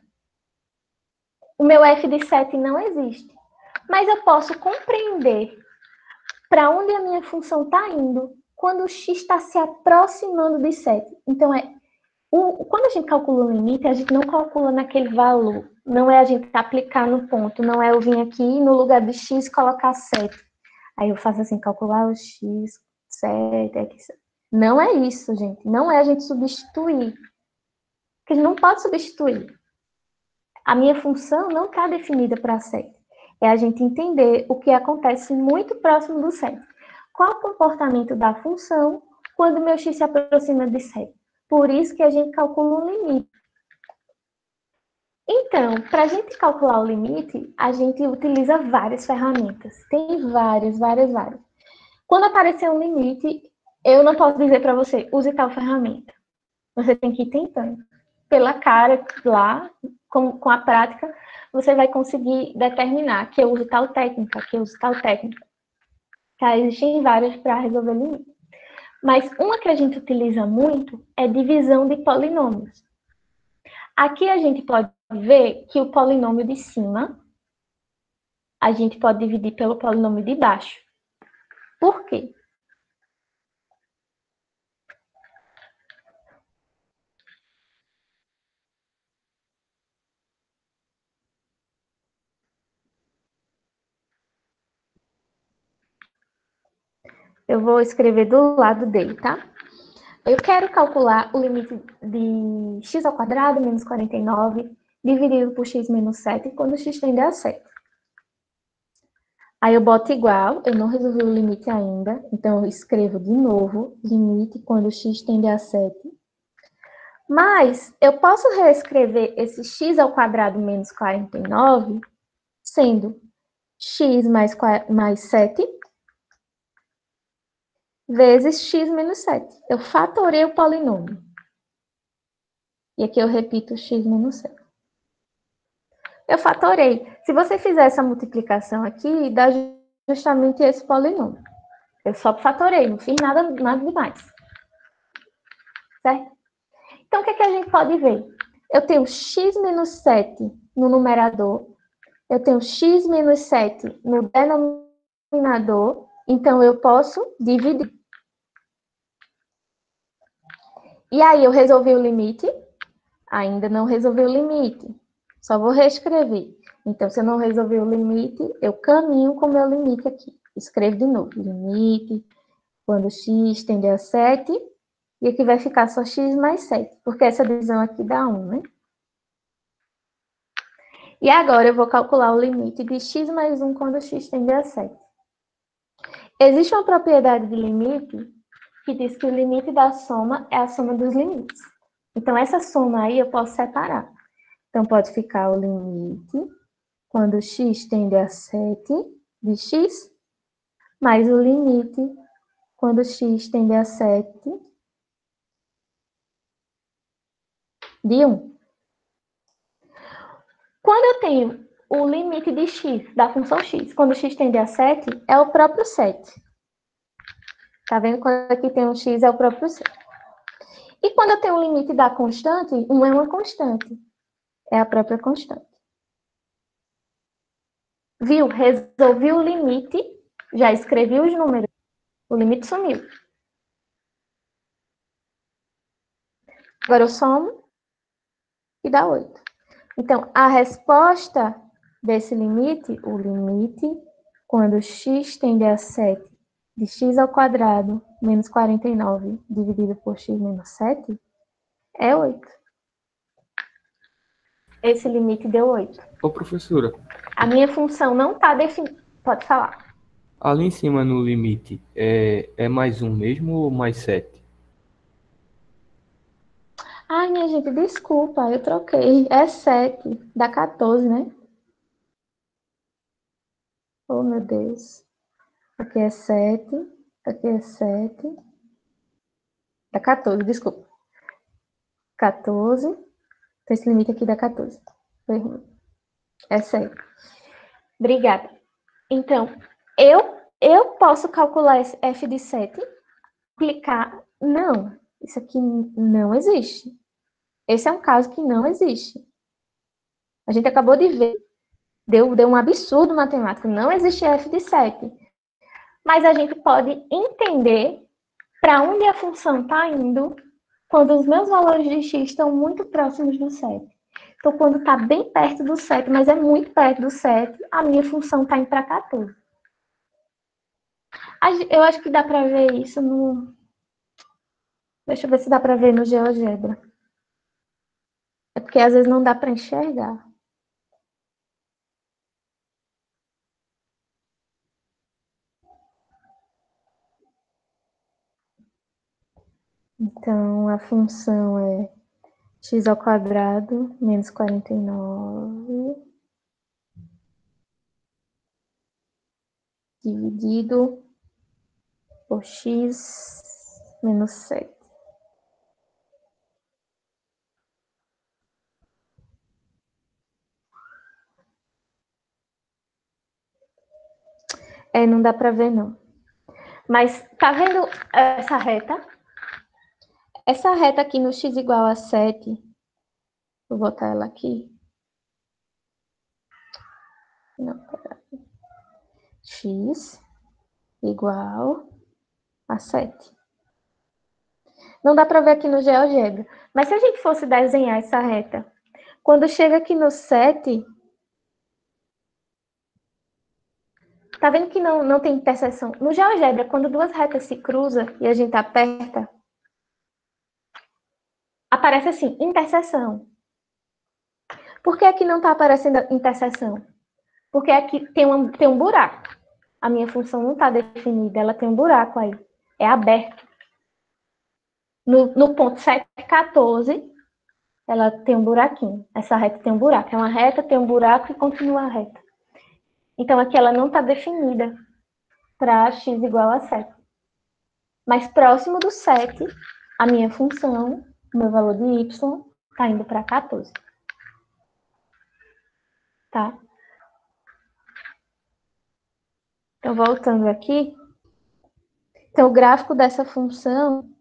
[SPEAKER 1] O meu f de 7 não existe. Mas eu posso compreender para onde a minha função está indo quando o x está se aproximando de 7. Então, quando a gente calcula o limite, a gente não calcula naquele valor. Não é a gente aplicar no ponto. Não é eu vir aqui no lugar de x colocar 7. Aí eu faço assim, calcular o x, 7, aqui. Não é isso, gente. Não é a gente substituir. Porque a gente não pode substituir. A minha função não está definida para 7. É a gente entender o que acontece muito próximo do 7. Qual o comportamento da função quando o meu x se aproxima de 7? Por isso que a gente calcula um limite. Então, para a gente calcular o limite, a gente utiliza várias ferramentas. Tem várias. Quando aparecer um limite, eu não posso dizer para você, use tal ferramenta. Você tem que ir tentando. Pela cara, lá, com a prática, você vai conseguir determinar que eu uso tal técnica, que eu uso tal técnica. Tá? Existem várias para resolver limite. Mas uma que a gente utiliza muito é divisão de polinômios. Aqui a gente pode ver que o polinômio de cima, a gente pode dividir pelo polinômio de baixo. Por quê? Eu vou escrever do lado dele, tá? Eu quero calcular o limite de x ao quadrado menos 49 dividido por x menos 7 quando x tende a 7. Aí eu boto igual, eu não resolvi o limite ainda, então eu escrevo de novo, limite quando x tende a 7. Mas eu posso reescrever esse x ao quadrado menos 49 sendo x mais 7 vezes x menos 7. Eu fatorei o polinômio. E aqui eu repito x menos 7. Eu fatorei. Se você fizer essa multiplicação aqui, dá justamente esse polinômio. Eu só fatorei, não fiz nada demais. Certo? Então, o que é que a gente pode ver? Eu tenho x menos 7 no numerador, eu tenho x menos 7 no denominador, então eu posso dividir. E aí, eu resolvi o limite? Ainda não resolvi o limite. Só vou reescrever. Então, se eu não resolver o limite, eu caminho com o meu limite aqui. Escrevo de novo. Limite, quando x tende a 7, e aqui vai ficar só x mais 7, porque essa divisão aqui dá 1, né? E agora eu vou calcular o limite de x mais 1 quando x tende a 7. Existe uma propriedade de limite que diz que o limite da soma é a soma dos limites. Então, essa soma aí eu posso separar. Então, pode ficar o limite quando x tende a 7 de x, mais o limite quando x tende a 7 de 1. Quando eu tenho o limite de x, da função x, quando x tende a 7, é o próprio 7. Tá vendo? Quando aqui tem um x, é o próprio 7. E quando eu tenho o limite da constante, 1 é uma constante. É a própria constante. Viu? Resolvi o limite, já escrevi os números. O limite sumiu. Agora eu somo e dá 8. Então, a resposta desse limite, o limite, quando x tende a 7 de x ao quadrado menos 49 dividido por x menos 7, é 8. Esse limite deu 8.
[SPEAKER 5] Ô, professora,
[SPEAKER 1] A minha função não está definida. Pode falar.
[SPEAKER 5] ali em cima no limite, é mais um mesmo ou mais 7?
[SPEAKER 1] Ai, minha gente, desculpa, eu troquei. É 7, dá 14, né? Oh, meu Deus. Aqui é 7, aqui é 7. Dá 14, desculpa. 14. Então, esse limite aqui dá 14. Foi ruim. É 7. Obrigada. Então, eu posso calcular esse f de 7, aplicar. Não, isso aqui não existe. Esse é um caso que não existe. A gente acabou de ver. Deu um absurdo matemático. Não existe f de 7. Mas a gente pode entender para onde a função está indo quando os meus valores de x estão muito próximos do 7. Então, quando está bem perto do 7, mas é muito perto do 7, a minha função está indo para 14. Eu acho que dá para ver isso no... Deixa eu ver se dá para ver no GeoGebra. É porque às vezes não dá para enxergar. Então, a função é x ao quadrado menos 49 dividido por x menos 7. Não dá para ver, não. Mas tá vendo essa reta? Essa reta aqui no x igual a 7, vou botar ela aqui. Não, peraí. X igual a 7. Não dá para ver aqui no GeoGebra. Mas se a gente fosse desenhar essa reta, quando chega aqui no 7, tá vendo que não tem interseção? No GeoGebra, quando duas retas se cruzam e a gente aperta, aparece assim, interseção. Por que aqui não está aparecendo interseção? Porque aqui tem um buraco. A minha função não está definida, ela tem um buraco aí. É aberto. No ponto 7,14, ela tem um buraquinho. Essa reta tem um buraco. É uma reta, tem um buraco e continua a reta. Então, aqui ela não está definida para x igual a 7. Mas próximo do 7, a minha função, o meu valor de y, está indo para 14. Tá? Então, voltando aqui. Então, o gráfico dessa função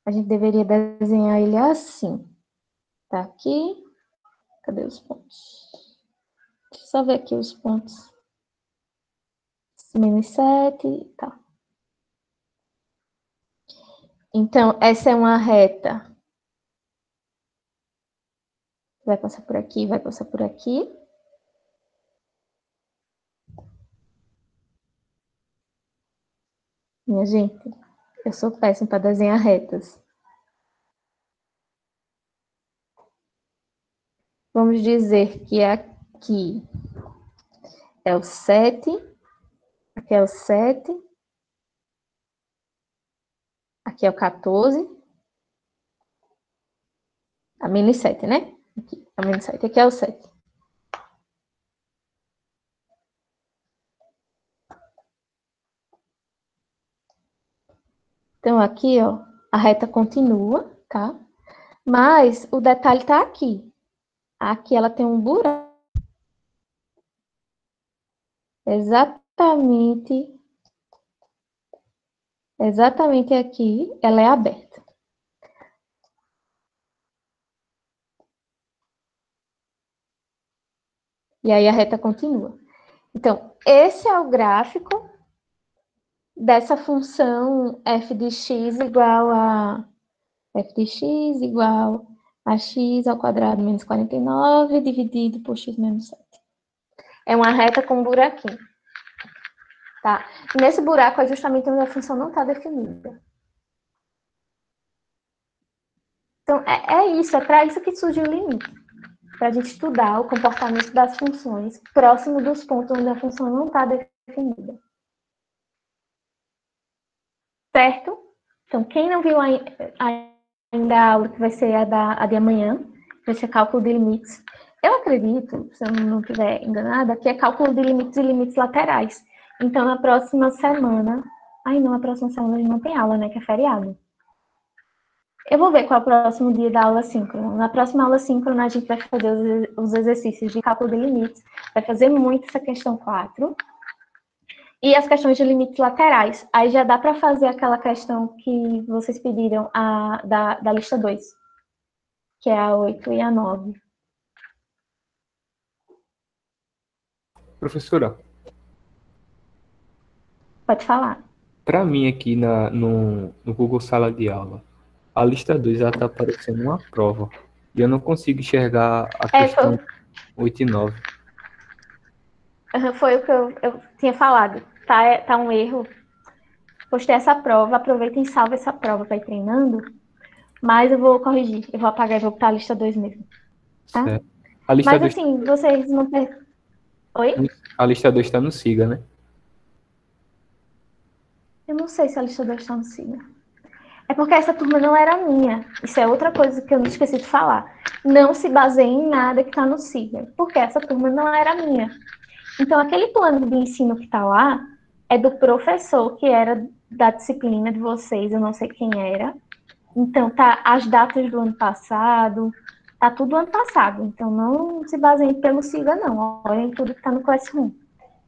[SPEAKER 1] A gente deveria desenhar ele assim. Tá aqui. Cadê os pontos? Deixa eu só ver aqui os pontos. Menos 7, tá. Então, essa é uma reta. Vai passar por aqui, vai passar por aqui. Minha gente, eu sou péssima para desenhar retas. Vamos dizer que aqui é o 7, aqui é o 7, aqui é o 14, a menos 7, né? Aqui, a menos 7, aqui é o 7. Então, aqui, ó, a reta continua, tá? Mas o detalhe tá aqui. Aqui ela tem um buraco. Exatamente aqui, ela é aberta. E aí a reta continua. Então, esse é o gráfico dessa função f de x igual a x ao quadrado menos 49 dividido por x menos 7. É uma reta com um buraquinho. Tá? Nesse buraco é justamente onde a função não está definida. Então, é isso, é para isso que surge o limite. Para a gente estudar o comportamento das funções próximo dos pontos onde a função não está definida. Certo? Então, quem não viu ainda a aula que vai ser a de amanhã, vai ser cálculo de limites. Eu acredito, se eu não estiver enganada, que é cálculo de limites e limites laterais. Então, na próxima semana... na próxima semana a gente não tem aula, né? Que é feriado. Eu vou ver qual é o próximo dia da aula síncrona. Na próxima aula síncrona, a gente vai fazer os exercícios de cálculo de limites. Vai fazer muito essa questão 4. E as questões de limites laterais. Aí já dá para fazer aquela questão que vocês pediram da lista 2. Que é a 8 e a 9.
[SPEAKER 5] Professora,
[SPEAKER 1] Pode falar.
[SPEAKER 5] para mim aqui no Google Sala de Aula, a lista 2 está aparecendo uma prova. E eu não consigo enxergar a questão 8 e 9.
[SPEAKER 1] Foi o que eu tinha falado. Tá um erro. Postei essa prova, aproveitem e salve essa prova para ir treinando. Mas eu vou corrigir. Eu vou apagar e vou botar a lista 2 mesmo. Tá?
[SPEAKER 5] Certo. A lista
[SPEAKER 1] Mas
[SPEAKER 5] 2,
[SPEAKER 1] assim, vocês não... Oi?
[SPEAKER 5] a lista 2 está no SIGA, né?
[SPEAKER 1] Eu não sei se a lista 2 está no SIGA. É porque essa turma não era minha. Isso é outra coisa que eu não esqueci de falar. Não se baseie em nada que está no SIGA, porque essa turma não era minha. Então, aquele plano de ensino que está lá é do professor que era da disciplina de vocês, eu não sei quem era. Então, tá as datas do ano passado, tá tudo ano passado. Então, não se baseiem pelo SIGA, não. Olhem tudo que está no Classroom.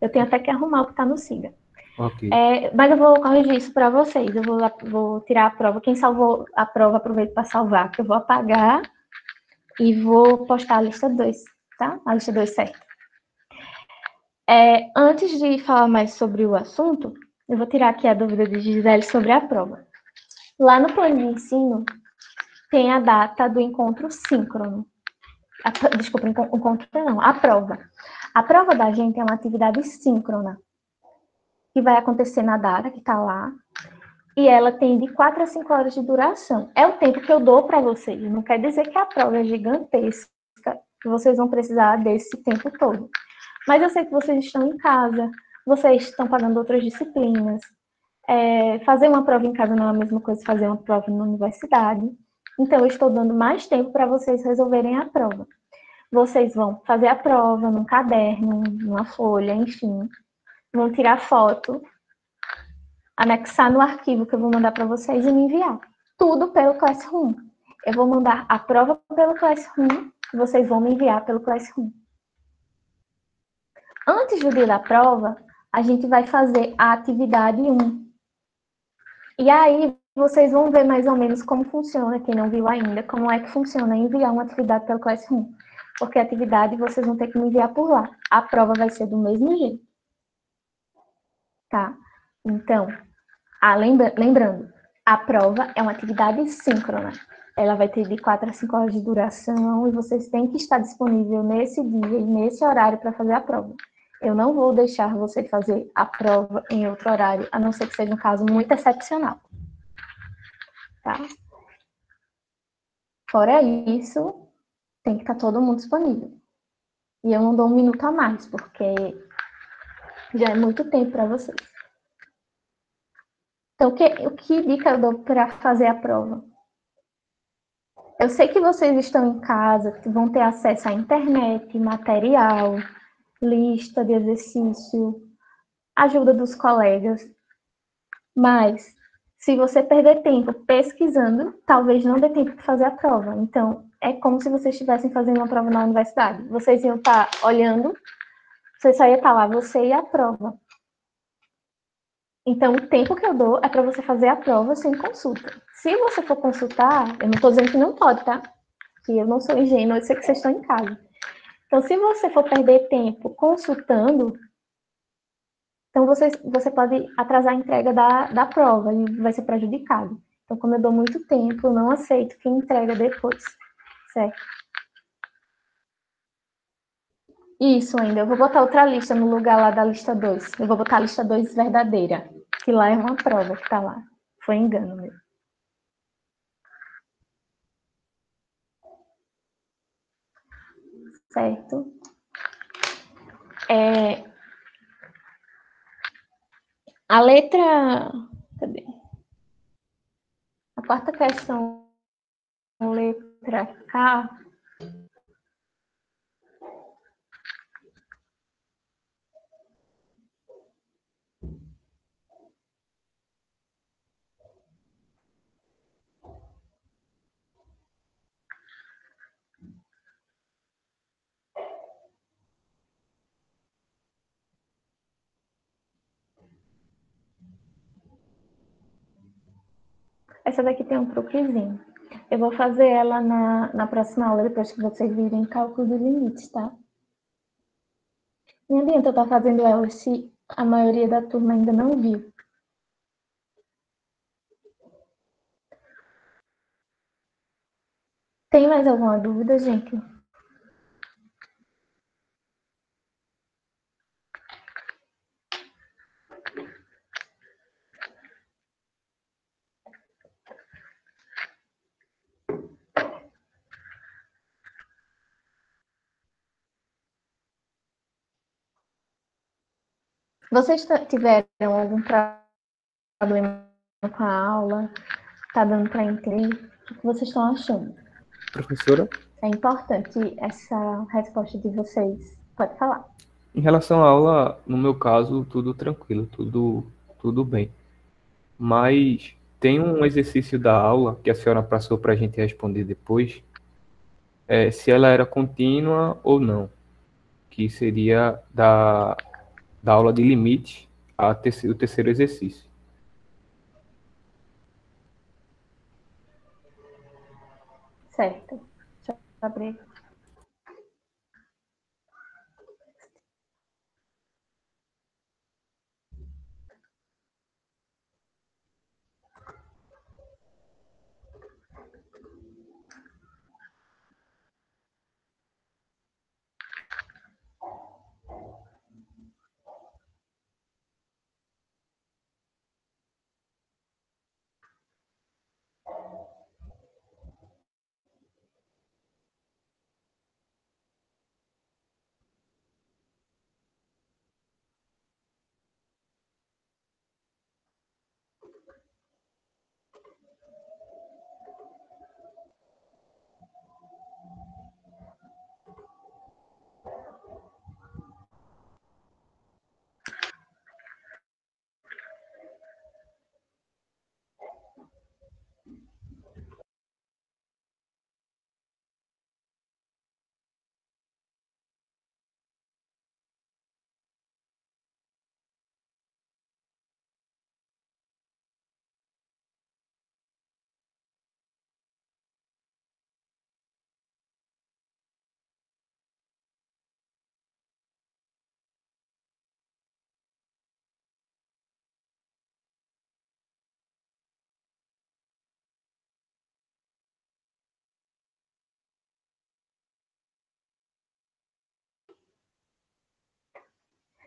[SPEAKER 1] Eu tenho até que arrumar o que está no SIGA.
[SPEAKER 5] Ok.
[SPEAKER 1] Mas eu vou corrigir isso para vocês. Eu vou tirar a prova. Quem salvou a prova, aproveita para salvar, que eu vou apagar e vou postar a lista 2, tá? A lista 2 certo. Antes de falar mais sobre o assunto, eu vou tirar aqui a dúvida de Gisele sobre a prova. Lá no plano de ensino, tem a data do encontro síncrono. Desculpa, encontro não, a prova. A prova da gente é uma atividade síncrona, que vai acontecer na data que está lá, e ela tem de 4 a 5 horas de duração. É o tempo que eu dou para vocês, não quer dizer que a prova é gigantesca, que vocês vão precisar desse tempo todo. Mas eu sei que vocês estão em casa, vocês estão pagando outras disciplinas. Fazer uma prova em casa não é a mesma coisa que fazer uma prova na universidade. Então, eu estou dando mais tempo para vocês resolverem a prova. Vocês vão fazer a prova num caderno, numa folha, enfim. Vão tirar foto, anexar no arquivo que eu vou mandar para vocês e me enviar. Tudo pelo Classroom. Eu vou mandar a prova pelo Classroom e vocês vão me enviar pelo Classroom. Antes do dia da prova, a gente vai fazer a atividade 1. E aí, vocês vão ver mais ou menos como funciona, quem não viu ainda, como é que funciona enviar uma atividade pelo Classroom. Porque a atividade vocês vão ter que me enviar por lá. A prova vai ser do mesmo jeito. Tá? Então, lembrando, a prova é uma atividade síncrona. Ela vai ter de 4 a 5 horas de duração e vocês têm que estar disponível nesse dia e nesse horário para fazer a prova. Eu não vou deixar você fazer a prova em outro horário, a não ser que seja um caso muito excepcional. Tá? Fora isso, tem que estar todo mundo disponível. E eu não dou um minuto a mais, porque já é muito tempo para vocês. Então, o que dica eu dou para fazer a prova? Eu sei que vocês estão em casa, que vão ter acesso à internet, material, lista de exercício, ajuda dos colegas. Mas, se você perder tempo pesquisando, talvez não dê tempo de fazer a prova. Então, é como se vocês estivessem fazendo uma prova na universidade. Vocês iam estar olhando, você só ia estar lá, você e a prova. Então, o tempo que eu dou é para você fazer a prova sem consulta. Se você for consultar, eu não estou dizendo que não pode, tá? Que eu não sou ingênua, eu sei que vocês estão em casa. Então, se você for perder tempo consultando, então você pode atrasar a entrega da prova e vai ser prejudicado. Então, como eu dou muito tempo, eu não aceito quem entrega depois, certo? Isso ainda, eu vou botar outra lista no lugar lá da lista 2. Eu vou botar a lista 2 verdadeira, que lá é uma prova que tá lá. Foi engano mesmo. Certo? A letra... Cadê? A quarta questão, letra K, essa daqui tem um truquezinho. Eu vou fazer ela na próxima aula, depois que vocês virem cálculo de limites, tá? Não adianta eu estar fazendo ela se a maioria da turma ainda não viu. Tem mais alguma dúvida, gente? Vocês tiveram algum problema com a aula? Tá dando para entender? O que vocês estão achando?
[SPEAKER 5] Professora,
[SPEAKER 1] É importante essa resposta de vocês. Pode falar.
[SPEAKER 5] em relação à aula, no meu caso, tudo tranquilo, tudo bem. Mas tem um exercício da aula que a senhora passou para a gente responder depois, se ela era contínua ou não, que seria da aula de limite o terceiro exercício.
[SPEAKER 1] Certo. Deixa eu abrir.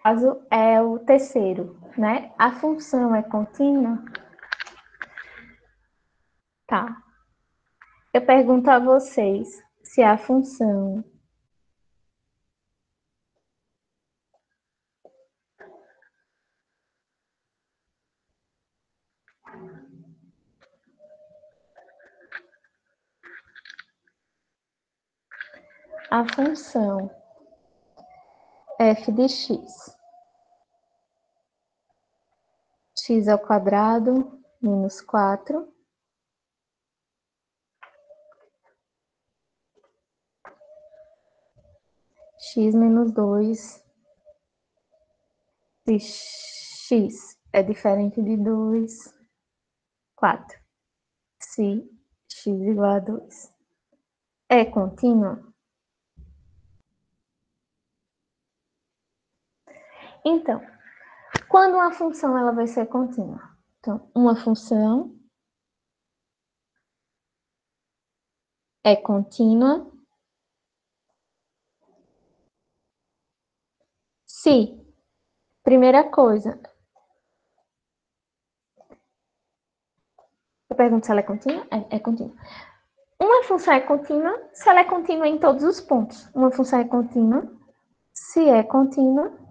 [SPEAKER 1] caso é o terceiro, né? A função é contínua? Tá. Eu pergunto a vocês se a função f de x, x ao quadrado menos 4, x menos 2, se x é diferente de 2, 4. Se x igual a 2 é contínua? Então, quando uma função ela vai ser contínua? Então, uma função é contínua se, primeira coisa, eu pergunto se ela é contínua? É contínua. Uma função é contínua se ela é contínua em todos os pontos. Uma função é contínua se é contínua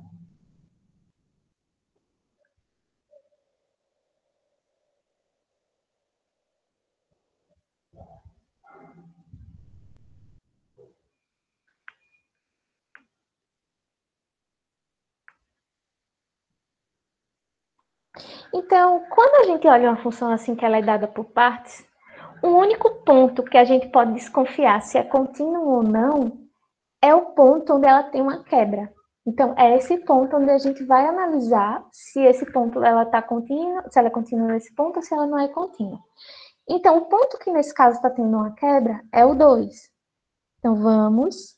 [SPEAKER 1] Então, quando a gente olha uma função assim que ela é dada por partes, o único ponto que a gente pode desconfiar se é contínuo ou não é o ponto onde ela tem uma quebra. Então, é esse ponto onde a gente vai analisar se esse ponto ela está contínua, se ela é contínua nesse ponto ou se ela não é contínua. Então, o ponto que nesse caso está tendo uma quebra é o 2. Então, vamos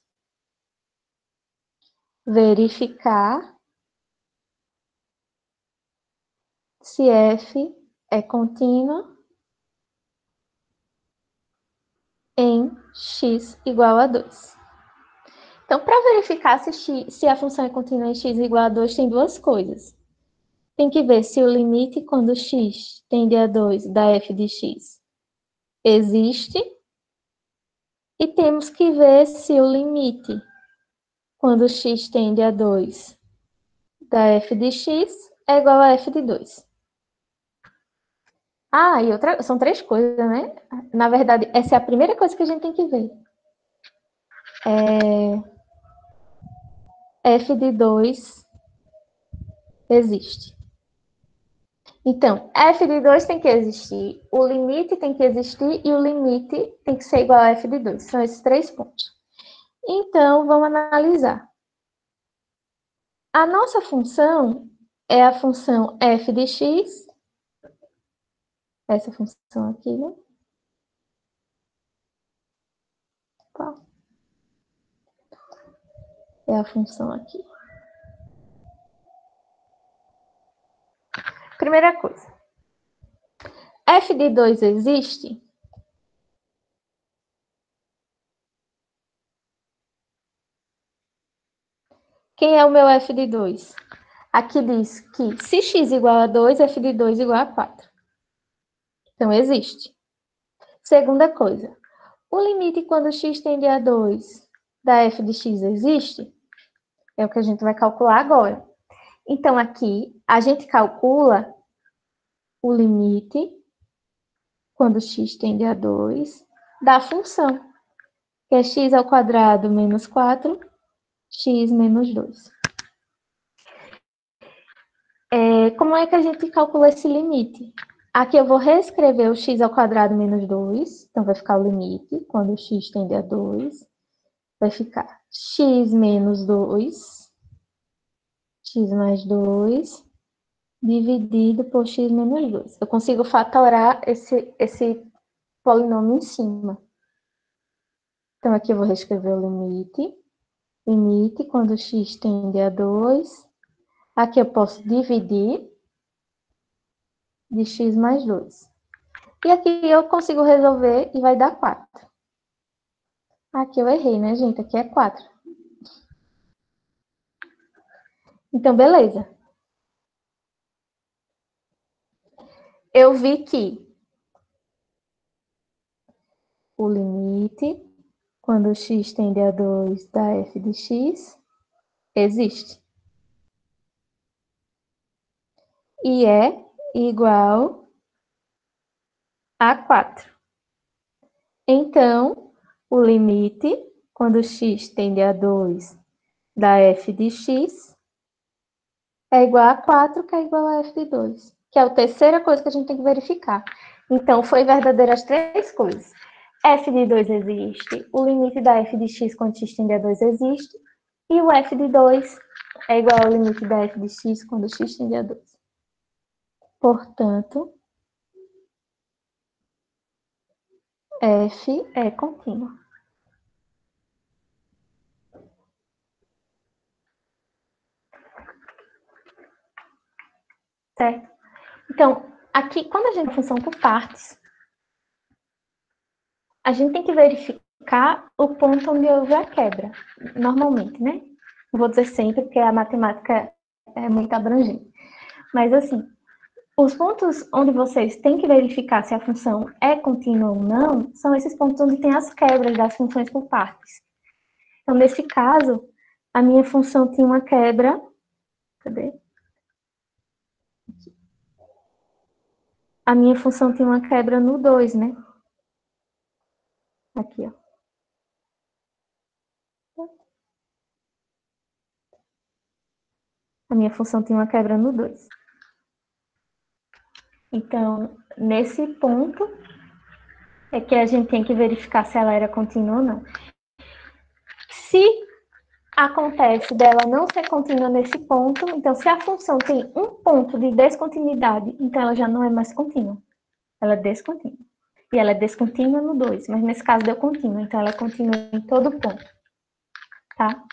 [SPEAKER 1] verificar se f é contínua em x igual a 2. Então, para verificar se a função é contínua em x igual a 2, tem duas coisas. Tem que ver se o limite quando x tende a 2 da f de x existe. E temos que ver se o limite quando x tende a 2 da f de x é igual a f de 2. Ah, e outra, são três coisas, né? Na verdade, essa é a primeira coisa que a gente tem que ver. F de 2 existe. Então, f de 2 tem que existir, o limite tem que existir e o limite tem que ser igual a f de 2. São esses três pontos. Então, vamos analisar. A nossa função é a função f de x, essa função aqui, né? É a função aqui. Primeira coisa. F de 2 existe? Quem é o meu f de 2? Aqui diz que se x igual a 2, f de 2 igual a 4. Então, existe. Segunda coisa. O limite quando x tende a 2 da f de x existe? É o que a gente vai calcular agora. Então, aqui, a gente calcula o limite quando x tende a 2 da função, que é x ao quadrado menos 4, x menos 2. Como é que a gente calcula esse limite? Aqui eu vou reescrever o x ao quadrado menos 2, então vai ficar o limite, quando x tende a 2, vai ficar x menos 2, x mais 2, dividido por x menos 2. Eu consigo fatorar esse polinômio em cima. Então, aqui eu vou reescrever o limite. Limite quando x tende a 2. Aqui eu posso dividir de x mais 2. E aqui eu consigo resolver e vai dar 4. Aqui eu errei, né, gente? Aqui é 4. Então, beleza. Eu vi que o limite, quando x tende a 2 da f de x, existe. E é igual a 4. Então, o limite, quando x tende a 2 da f de x, é igual a 4, que é igual a f de 2. Que é a terceira coisa que a gente tem que verificar. Então, foi verdadeira as três coisas. F de 2 existe, o limite da f de x quando x tende a 2 existe, e o f de 2 é igual ao limite da f de x quando x tende a 2. Portanto, f é contínua. Certo? Então, aqui, quando a gente tem função por partes, a gente tem que verificar o ponto onde houve a quebra, normalmente, né? Não vou dizer sempre, porque a matemática é muito abrangente. Mas, assim, os pontos onde vocês têm que verificar se a função é contínua ou não, são esses pontos onde tem as quebras das funções por partes. Então, nesse caso, a minha função tinha uma quebra. Cadê? A minha função tinha uma quebra no 2, né? Aqui, ó. A minha função tinha uma quebra no 2. Então, nesse ponto, é que a gente tem que verificar se ela era contínua ou não. Se acontece dela não ser contínua nesse ponto, então se a função tem um ponto de descontinuidade, então ela já não é mais contínua. Ela é descontínua. E ela é descontínua no 2, mas nesse caso deu contínua, então ela é contínua em todo ponto. Tá?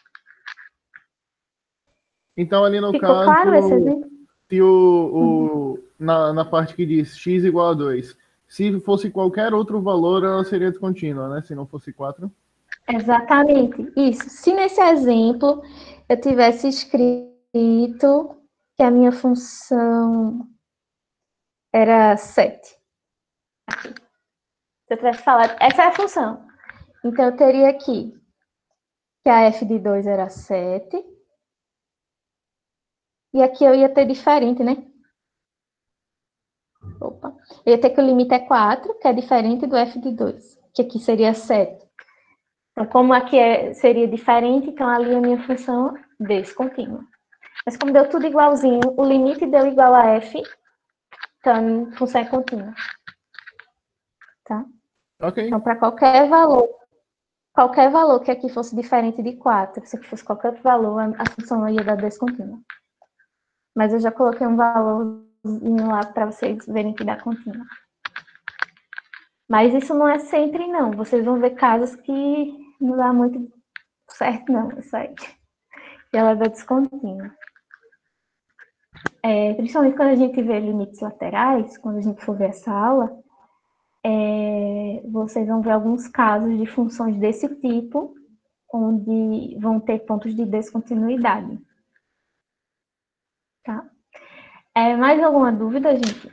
[SPEAKER 4] Então, ali no
[SPEAKER 1] Ficou
[SPEAKER 4] caso,
[SPEAKER 1] claro esse exemplo?
[SPEAKER 4] se na parte que diz x igual a 2, se fosse qualquer outro valor, ela seria descontínua, né? Se não fosse 4.
[SPEAKER 1] Exatamente, isso. Se nesse exemplo eu tivesse escrito que a minha função era 7. Aqui. Se eu tivesse falado, essa é a função. Então eu teria aqui que a f de 2 era 7. E aqui eu ia ter diferente, né? Opa. Eu ia ter que o limite é 4, que é diferente do f de 2, que aqui seria 7. Então, como aqui seria diferente, então ali a minha função descontínua. Mas como deu tudo igualzinho, o limite deu igual a f, então a minha função é contínua. Tá?
[SPEAKER 4] Ok.
[SPEAKER 1] Então, para qualquer valor que aqui fosse diferente de 4, se aqui fosse qualquer outro valor, a função ia dar descontínua. Mas eu já coloquei um valorzinho lá para vocês verem que dá contínua. Mas isso não é sempre, não. Vocês vão ver casos que não dá muito certo, não, isso aí. E ela dá descontínua. Principalmente quando a gente vê limites laterais, quando a gente for ver essa aula, vocês vão ver alguns casos de funções desse tipo, onde vão ter pontos de descontinuidade. Tá? Mais alguma dúvida, gente?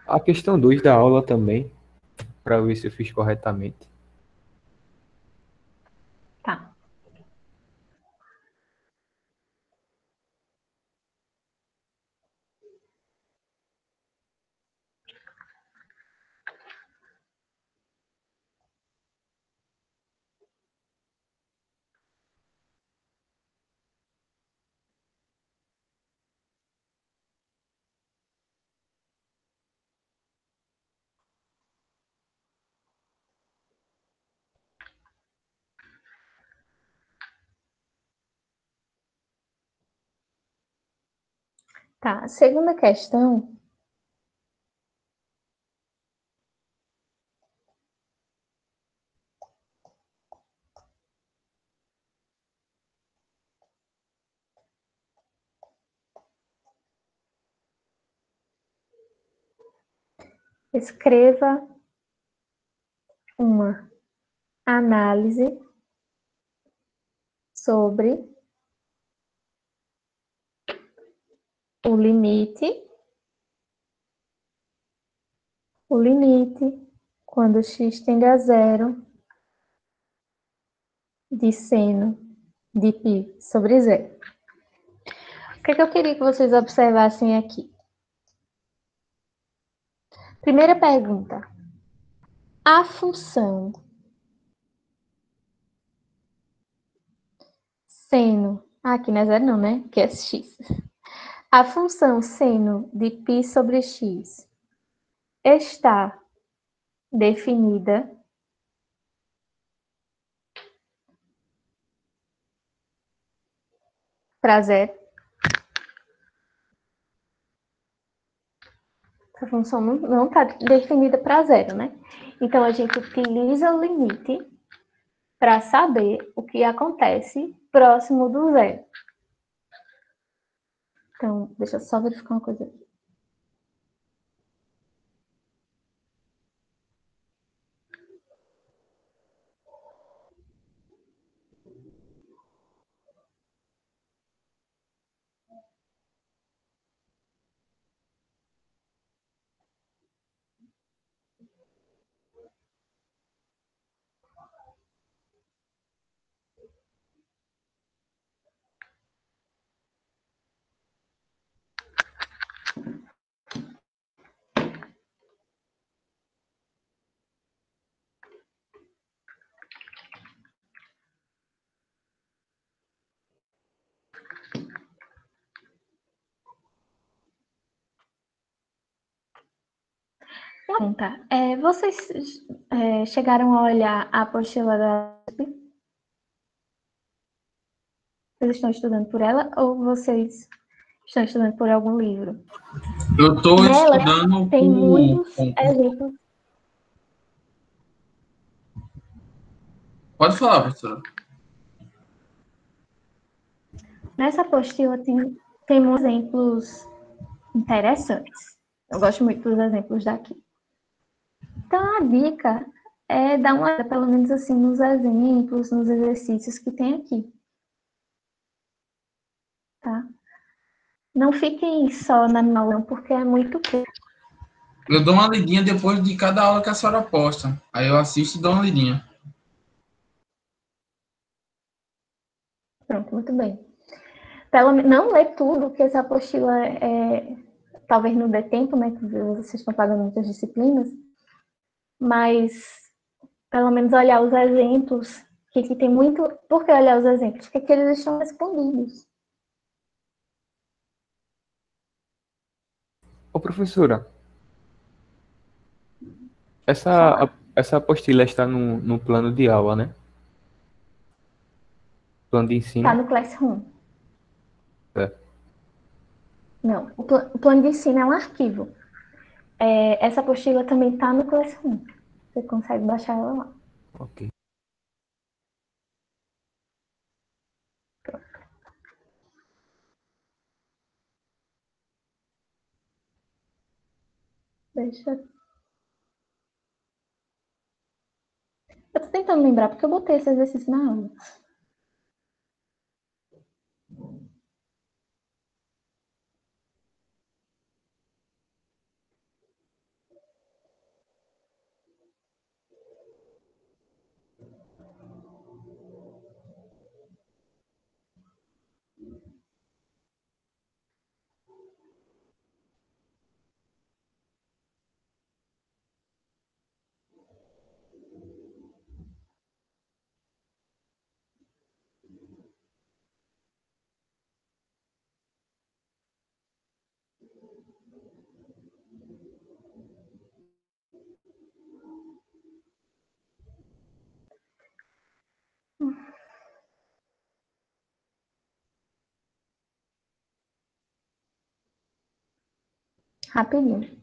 [SPEAKER 5] A questão 2 da aula também, para ver se eu fiz corretamente.
[SPEAKER 1] Tá. Tá. A segunda questão. Escreva uma análise sobre o limite quando x tende a zero de seno de π sobre zero. O que eu queria que vocês observassem aqui? Primeira pergunta. A função seno, aqui não é zero não, né? Que é x. A função seno de π sobre x está definida para zero. Essa função não está definida para zero, né? Então, a gente utiliza o limite para saber o que acontece próximo do zero. Então, deixa eu só verificar uma coisa aqui. Pergunta, vocês chegaram a olhar a apostila da USP? Vocês estão estudando por ela ou vocês estão estudando por algum livro?
[SPEAKER 6] Eu estou
[SPEAKER 1] Nela
[SPEAKER 6] estudando
[SPEAKER 1] tem
[SPEAKER 6] por...
[SPEAKER 1] muitos exemplos.
[SPEAKER 6] Pode falar, professora.
[SPEAKER 1] Nessa apostila tem muitos exemplos interessantes. Eu gosto muito dos exemplos daqui. Então, a dica é dar uma olhada, pelo menos assim, nos exemplos, nos exercícios que tem aqui. Tá? Não fiquem só na aula, porque é muito pouco.
[SPEAKER 6] Eu dou uma lidinha depois de cada aula que a senhora posta. Aí eu assisto e dou uma lidinha.
[SPEAKER 1] Pronto, muito bem. Não ler tudo, porque essa apostila talvez não dê tempo, né? Que vocês estão pagando muitas disciplinas, mas pelo menos olhar os exemplos, que tem muito. Por que olhar os exemplos? Porque eles estão respondidos.
[SPEAKER 5] Ô, professora,
[SPEAKER 1] Falar.
[SPEAKER 5] essa apostila está no plano de aula, né? Plano de
[SPEAKER 1] Está
[SPEAKER 5] ensino.
[SPEAKER 1] no Classroom.
[SPEAKER 5] É.
[SPEAKER 1] Não, o plano de ensino é um arquivo. Essa apostila também está no Classroom. Você consegue baixar ela lá.
[SPEAKER 5] Ok.
[SPEAKER 1] Deixa. Eu tô tentando lembrar, porque eu botei esse exercício na aula. Rapidinho.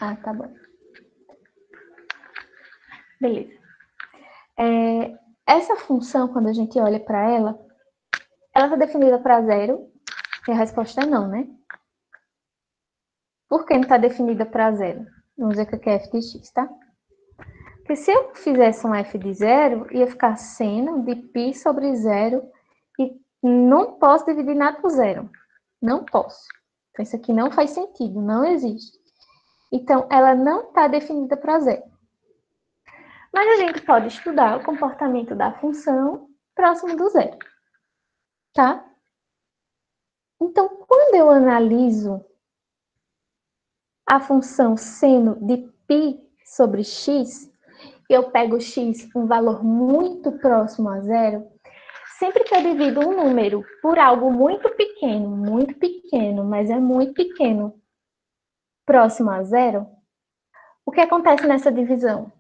[SPEAKER 1] Ah, tá bom. Beleza. Essa função, quando a gente olha para ela está definida para zero? E a resposta é não, né? Por que não está definida para zero? Vamos dizer que aqui é f de x, tá? Porque se eu fizesse um f de zero, ia ficar seno de π sobre zero, e não posso dividir nada por zero. Não posso. Então, isso aqui não faz sentido, não existe. Então, ela não está definida para zero. Mas a gente pode estudar o comportamento da função próximo do zero, tá? Então, quando eu analiso a função seno de π sobre x, eu pego x um valor muito próximo a zero, sempre que eu divido um número por algo muito pequeno, mas é muito pequeno, próximo a zero, o que acontece nessa divisão?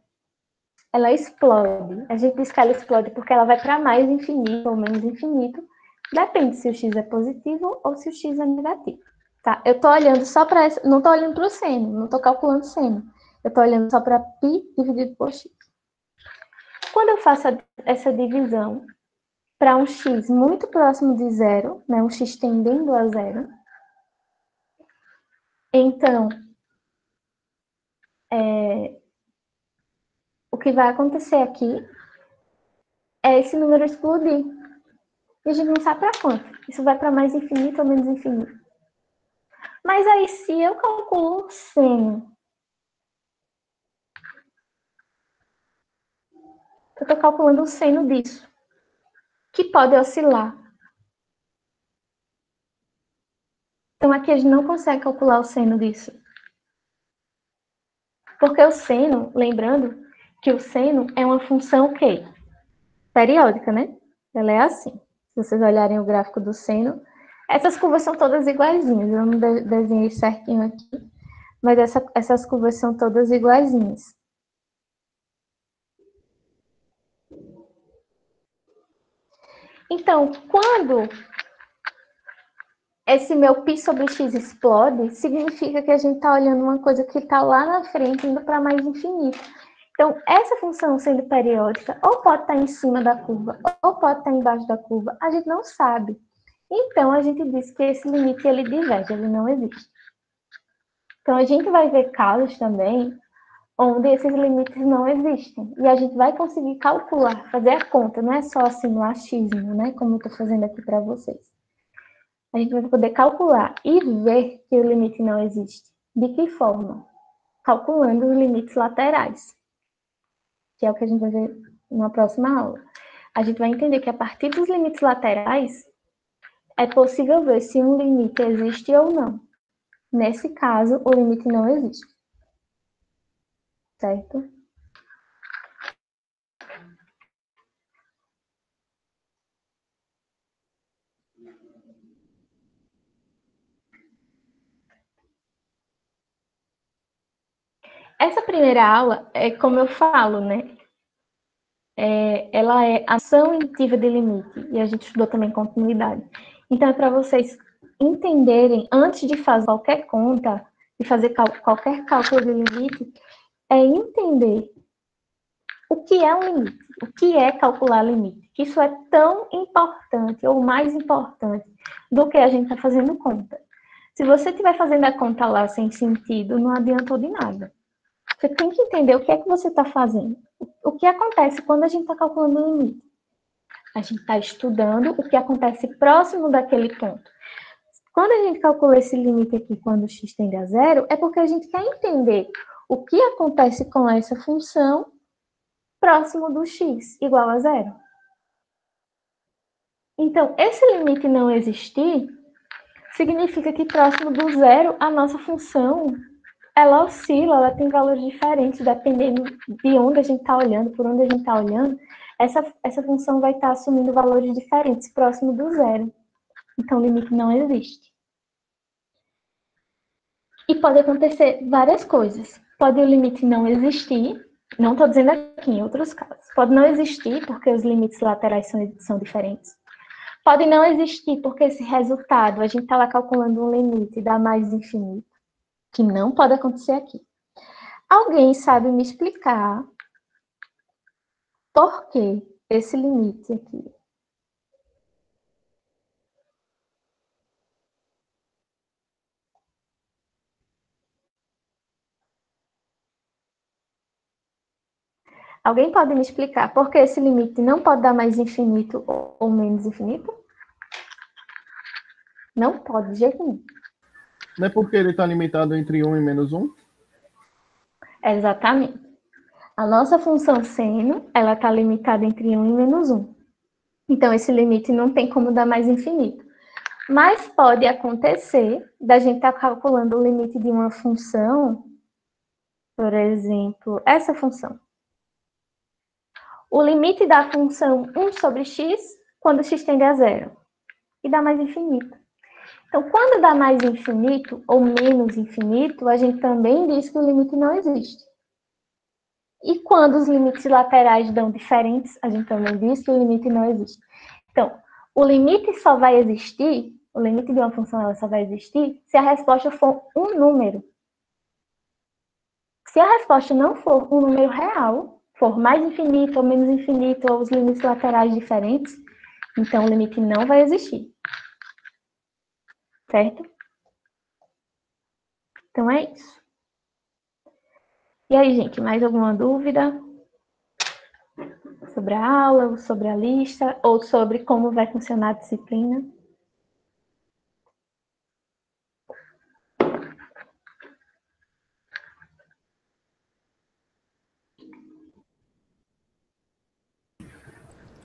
[SPEAKER 1] Ela explode. A gente diz que ela explode porque ela vai para mais infinito ou menos infinito, depende se o x é positivo ou se o x é negativo. Tá? Eu estou olhando só para essa, não estou olhando para o seno, não estou calculando o seno. Eu estou olhando só para π dividido por x. Quando eu faço essa divisão para um x muito próximo de zero, né, um x tendendo a zero, então, o que vai acontecer aqui é esse número explodir. E a gente não sabe para quanto. Isso vai para mais infinito ou menos infinito. Mas aí, se eu calculo o seno, eu estou calculando o seno disso, que pode oscilar. Então, aqui a gente não consegue calcular o seno disso. Porque o seno, lembrando que o seno é uma função o quê? Periódica, né? Ela é assim. Se vocês olharem o gráfico do seno, essas curvas são todas iguaizinhas. Eu não desenhei certinho aqui, mas essas curvas são todas iguaizinhas. Então, quando esse meu π sobre x explode, significa que a gente está olhando uma coisa que está lá na frente, indo para mais infinito. Então, essa função sendo periódica, ou pode estar em cima da curva, ou pode estar embaixo da curva, a gente não sabe. Então, a gente diz que esse limite, ele diverge, ele não existe. Então, a gente vai ver casos também onde esses limites não existem. E a gente vai conseguir calcular, fazer a conta, não é só assim no achismo, né? Como eu estou fazendo aqui para vocês. A gente vai poder calcular e ver que o limite não existe. De que forma? Calculando os limites laterais, que é o que a gente vai ver na próxima aula. A gente vai entender que a partir dos limites laterais, é possível ver se um limite existe ou não. Nesse caso, o limite não existe. Certo? Essa primeira aula, é como eu falo, né? Ela é ação inditiva de limite, e a gente estudou também continuidade. Então, é para vocês entenderem, antes de fazer qualquer conta, de fazer qualquer cálculo de limite, é entender o que é um limite, o que é calcular limite. Que isso é tão importante, ou mais importante, do que a gente está fazendo conta. Se você estiver fazendo a conta lá sem sentido, não adiantou de nada. Você tem que entender o que é que você está fazendo. O que acontece quando a gente está calculando o limite? A gente está estudando o que acontece próximo daquele ponto. Quando a gente calcula esse limite aqui quando x tende a zero, é porque a gente quer entender o que acontece com essa função próximo do x igual a zero. Então, esse limite não existir significa que próximo do zero, a nossa função, ela oscila, ela tem valores diferentes, dependendo de onde a gente está olhando, por onde a gente está olhando, essa função vai estar assumindo valores diferentes próximo do zero. Então, o limite não existe. E pode acontecer várias coisas. Pode o limite não existir, não estou dizendo aqui, em outros casos. Pode não existir, porque os limites laterais são diferentes. Pode não existir, porque esse resultado, a gente está lá calculando um limite e dá mais infinito, que não pode acontecer aqui. Alguém sabe me explicar por que esse limite aqui? Alguém pode me explicar por que esse limite não pode dar mais infinito ou menos infinito? Não pode, de jeito nenhum.
[SPEAKER 4] Não é porque ele está limitado entre 1 e menos 1?
[SPEAKER 1] Exatamente. A nossa função seno, ela está limitada entre 1 e menos 1. Então, esse limite não tem como dar mais infinito. Mas pode acontecer da gente estar calculando o limite de uma função, por exemplo, essa função. O limite da função 1 sobre x, quando x tende a zero. E dá mais infinito. Então, quando dá mais infinito ou menos infinito, a gente também diz que o limite não existe. E quando os limites laterais dão diferentes, a gente também diz que o limite não existe. Então, o limite só vai existir, o limite de uma função ela só vai existir se a resposta for um número. Se a resposta não for um número real, for mais infinito ou menos infinito, ou os limites laterais diferentes, então o limite não vai existir. Certo? Então é isso. E aí, gente, mais alguma dúvida sobre a aula, ou sobre a lista, ou sobre como vai funcionar a disciplina?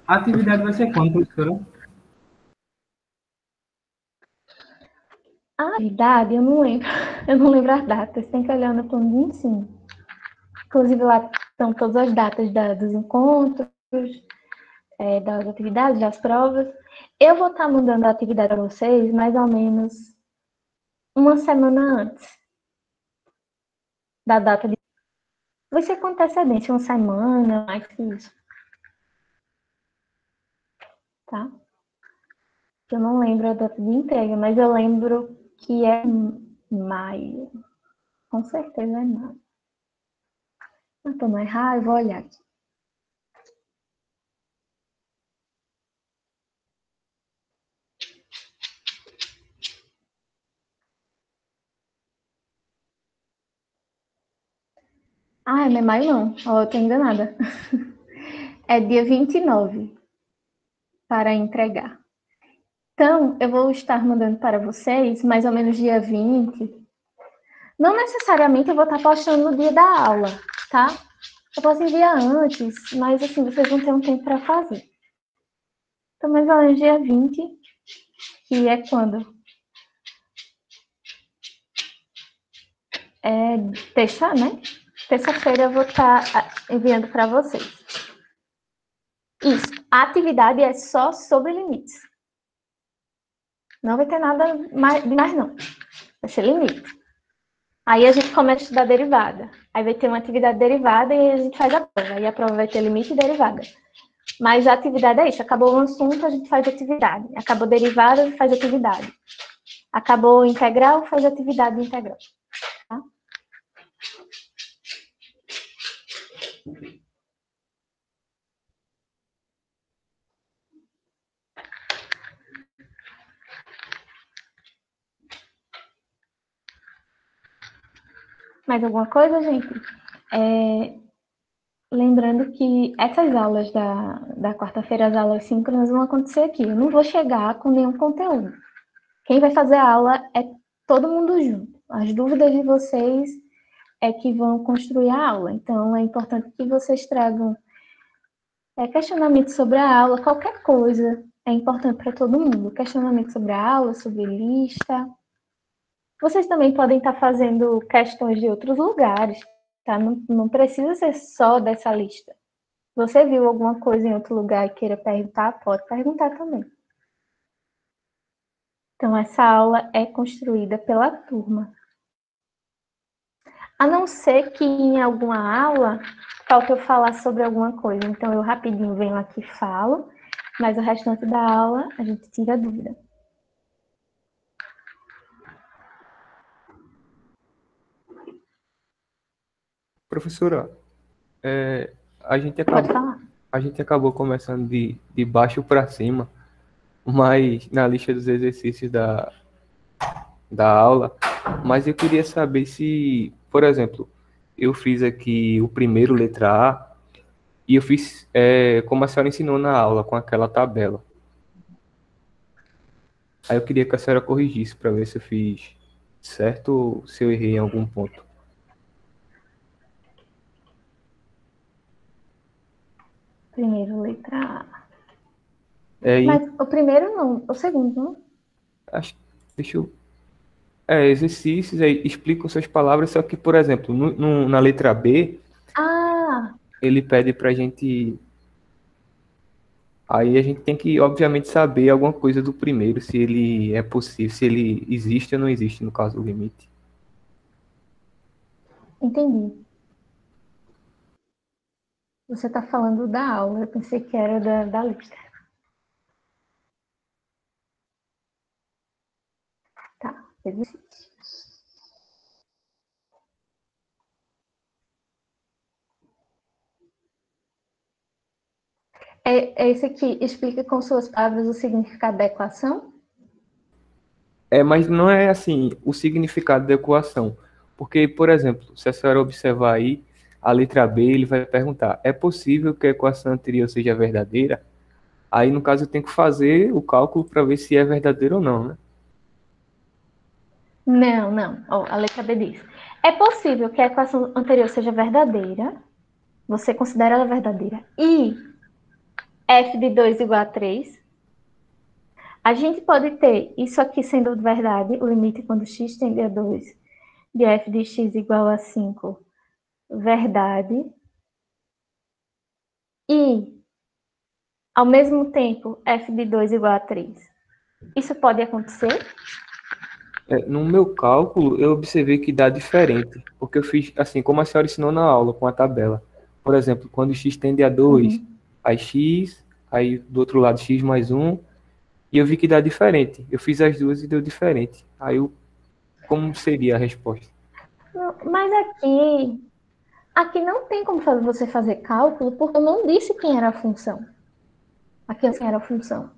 [SPEAKER 3] A atividade vai ser quando, professora?
[SPEAKER 1] A atividade, eu não lembro. Eu não lembro as datas. Tem que olhar no plano de ensino. Inclusive, lá estão todas as datas dos encontros, das atividades, das provas. Eu vou estar mandando a atividade para vocês mais ou menos uma semana antes da data de... Vai ser com antecedência, uma semana, mais que isso. Tá? Eu não lembro a data de entrega, mas eu lembro que é maio. Com certeza é maio. Não estou não errar, eu vou olhar aqui. Ah, não é maio não. Oh, eu tô enganada. É dia 29 para entregar. Então, eu vou estar mandando para vocês, mais ou menos dia 20. Não necessariamente eu vou estar postando no dia da aula, tá? Eu posso enviar antes, mas assim, vocês vão ter um tempo para fazer. Então, mais ou menos dia 20, que é quando? É terça, né? Terça-feira eu vou estar enviando para vocês. Isso. A atividade é só sobre limites. Não vai ter nada demais, não. Vai ser limite. Aí a gente começa a estudar derivada. Aí vai ter uma atividade derivada e a gente faz a prova. Aí a prova vai ter limite e derivada. Mas a atividade é isso. Acabou o assunto, a gente faz atividade. Acabou derivada, faz atividade. Acabou integral, faz atividade integral. Tá? Mais alguma coisa, gente? Lembrando que essas aulas da quarta-feira, as aulas síncronas vão acontecer aqui. Eu não vou chegar com nenhum conteúdo. Quem vai fazer a aula é todo mundo junto. As dúvidas de vocês é que vão construir a aula. Então, é importante que vocês tragam questionamento sobre a aula, qualquer coisa é importante para todo mundo. Questionamento sobre a aula, sobre lista. Vocês também podem estar fazendo questões de outros lugares, tá? Não precisa ser só dessa lista. Você viu alguma coisa em outro lugar e queira perguntar, pode perguntar também. Então, essa aula é construída pela turma. A não ser que em alguma aula falte eu falar sobre alguma coisa. Então, eu rapidinho venho aqui e falo, mas o restante da aula a gente tira a dúvida.
[SPEAKER 5] Professora, a gente
[SPEAKER 1] Pode
[SPEAKER 5] acabou,
[SPEAKER 1] falar.
[SPEAKER 5] a gente acabou começando de baixo para cima, mas na lista dos exercícios da aula, mas eu queria saber se, por exemplo, eu fiz aqui o primeiro, letra A, e eu fiz como a senhora ensinou na aula, com aquela tabela. Aí eu queria que a senhora corrigisse para ver se eu fiz certo ou se eu errei em algum ponto.
[SPEAKER 1] Primeiro, letra A.
[SPEAKER 5] É,
[SPEAKER 1] Mas o primeiro não, o segundo não.
[SPEAKER 5] deixa eu... exercícios, aí explicam suas palavras, só que, por exemplo, na letra B,
[SPEAKER 1] Ah,
[SPEAKER 5] ele pede pra gente... Aí a gente tem que, obviamente, saber alguma coisa do primeiro, se ele é possível, se ele existe ou não existe, no caso do limite.
[SPEAKER 1] entendi. Você está falando da aula, eu pensei que era da lista. Tá, exercício. É esse aqui, explica com suas palavras o significado da equação?
[SPEAKER 5] Mas não é assim o significado da equação. Porque, por exemplo, se a senhora observar aí, a letra B, ele vai perguntar: é possível que a equação anterior seja verdadeira? Aí, no caso, eu tenho que fazer o cálculo para ver se é verdadeiro ou não, né?
[SPEAKER 1] Não. Ó, a letra B diz: é possível que a equação anterior seja verdadeira, você considera ela verdadeira, e f de 2 igual a 3. A gente pode ter isso aqui sendo verdade, o limite quando x tende a 2 de f de x igual a 5, verdade. E, ao mesmo tempo, f de 2 igual a 3. Isso pode acontecer?
[SPEAKER 5] No meu cálculo, eu observei que dá diferente, porque eu fiz assim, como a senhora ensinou na aula, com a tabela. Por exemplo, quando x tende a 2, aí x, aí do outro lado x mais 1, e eu vi que dá diferente. Eu fiz as duas e deu diferente. Como seria a resposta?
[SPEAKER 1] Mas aqui não tem como você fazer cálculo, porque eu não disse quem era a função. Aqui assim era a função.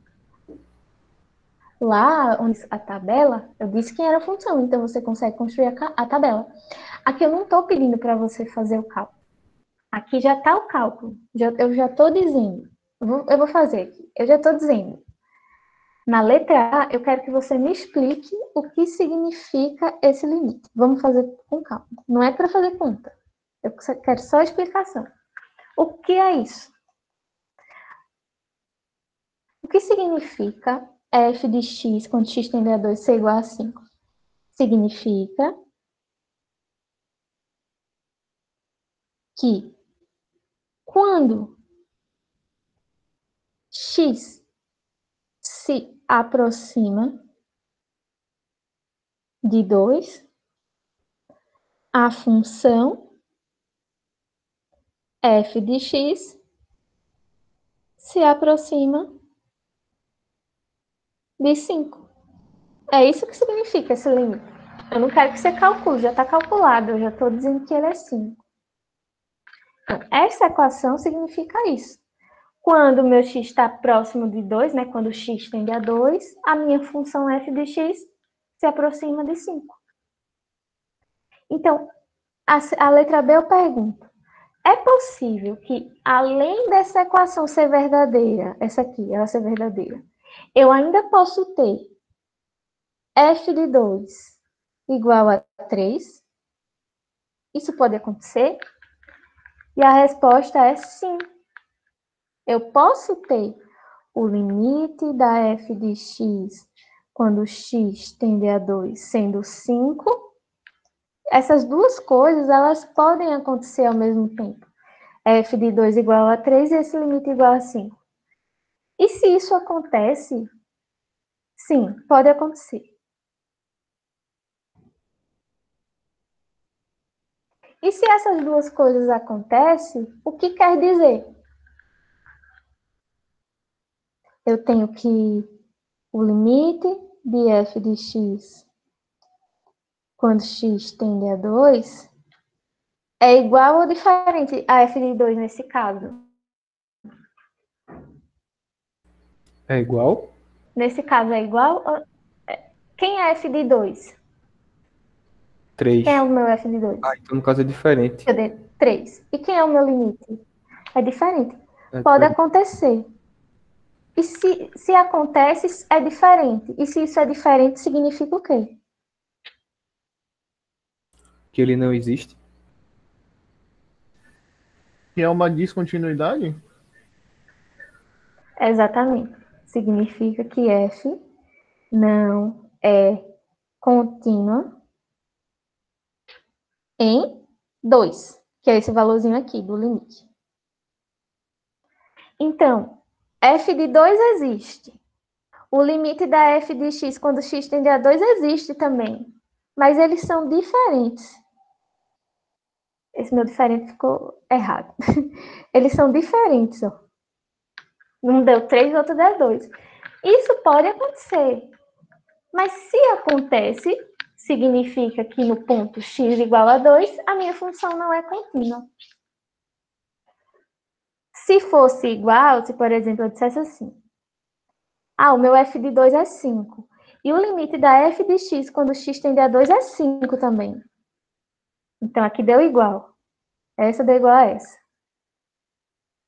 [SPEAKER 1] Lá, onde a tabela, eu disse quem era a função, então você consegue construir a tabela. Aqui eu não estou pedindo para você fazer o cálculo. Aqui já está o cálculo. Eu já estou dizendo. Eu vou fazer aqui. Eu já estou dizendo. Na letra A, eu quero que você me explique o que significa esse limite. Vamos fazer com calma. Não é para fazer conta. Eu quero só explicação. O que é isso? O que significa f de x quando x tende a 2 ser igual a 5? Significa que quando x se aproxima de 2, a função f de x se aproxima de 5. É isso que significa esse limite. Eu não quero que você calcule, já está calculado, eu já estou dizendo que ele é 5. Então, essa equação significa isso. Quando o meu x está próximo de 2, né, quando x tende a 2, a minha função f de x se aproxima de 5. Então, a letra B eu pergunto: é possível que, além dessa equação ser verdadeira, essa aqui, ela ser verdadeira, eu ainda posso ter f de 2 igual a 3? Isso pode acontecer? E a resposta é sim. Eu posso ter o limite da f de x quando x tende a 2 sendo 5. Essas duas coisas, elas podem acontecer ao mesmo tempo. F de 2 igual a 3 e esse limite igual a 5. E se isso acontece? Sim, pode acontecer. E se essas duas coisas acontecem, o que quer dizer? Eu tenho que o limite de f de x quando x tende a 2 é igual ou diferente a f de 2 nesse caso?
[SPEAKER 5] É igual?
[SPEAKER 1] Nesse caso é igual? Quem é f de 2?
[SPEAKER 5] 3.
[SPEAKER 1] Quem é o meu f de 2?
[SPEAKER 5] Ah, então no caso é diferente.
[SPEAKER 1] Cadê? 3. E quem é o meu limite? É diferente.
[SPEAKER 5] É
[SPEAKER 1] Pode
[SPEAKER 5] diferente.
[SPEAKER 1] acontecer. E se acontece, é diferente. E se isso é diferente, significa o quê?
[SPEAKER 5] Que ele não existe.
[SPEAKER 4] Que é uma descontinuidade?
[SPEAKER 1] Exatamente. Significa que f não é contínua em 2, que é esse valorzinho aqui do limite. Então, f de 2 existe. O limite da f de x quando x tende a 2 existe também. Mas eles são diferentes. Esse meu diferente ficou errado. Eles são diferentes, ó. Um deu 3, o outro deu 2. Isso pode acontecer. Mas se acontece, significa que no ponto x igual a 2, a minha função não é contínua. Se fosse igual, se por exemplo eu dissesse assim, o meu f de 2 é 5. E o limite da f de x quando x tende a 2 é 5 também. Então aqui deu igual. Essa deu igual a essa.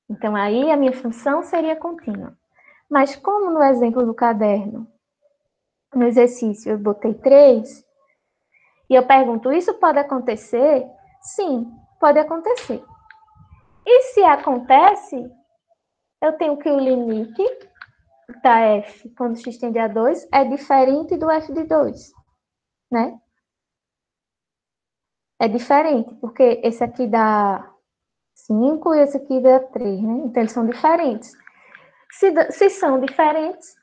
[SPEAKER 1] Então aí a minha função seria contínua. Mas como no exemplo do caderno, no exercício eu botei 3, e eu pergunto, isso pode acontecer? Sim, pode acontecer. E se acontece, eu tenho que o limite da f quando x tende a 2 é diferente do f de 2, né? É diferente, porque esse aqui dá 5 e esse aqui dá 3, né? Então eles são diferentes. Se são diferentes,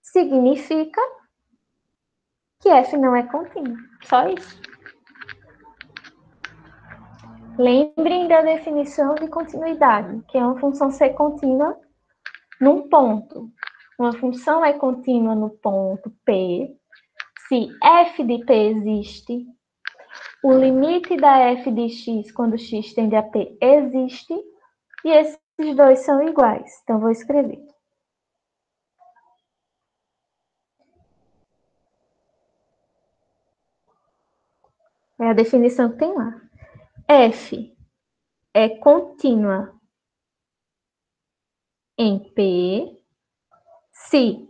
[SPEAKER 1] significa que f não é contínuo. Só isso. Lembrem da definição de continuidade, que é uma função ser contínua num ponto. Uma função é contínua no ponto P se f de P existe, o limite da f de x quando x tende a P existe, e esses dois são iguais. Então, vou escrever. É a definição que tem lá. F é contínua em P se,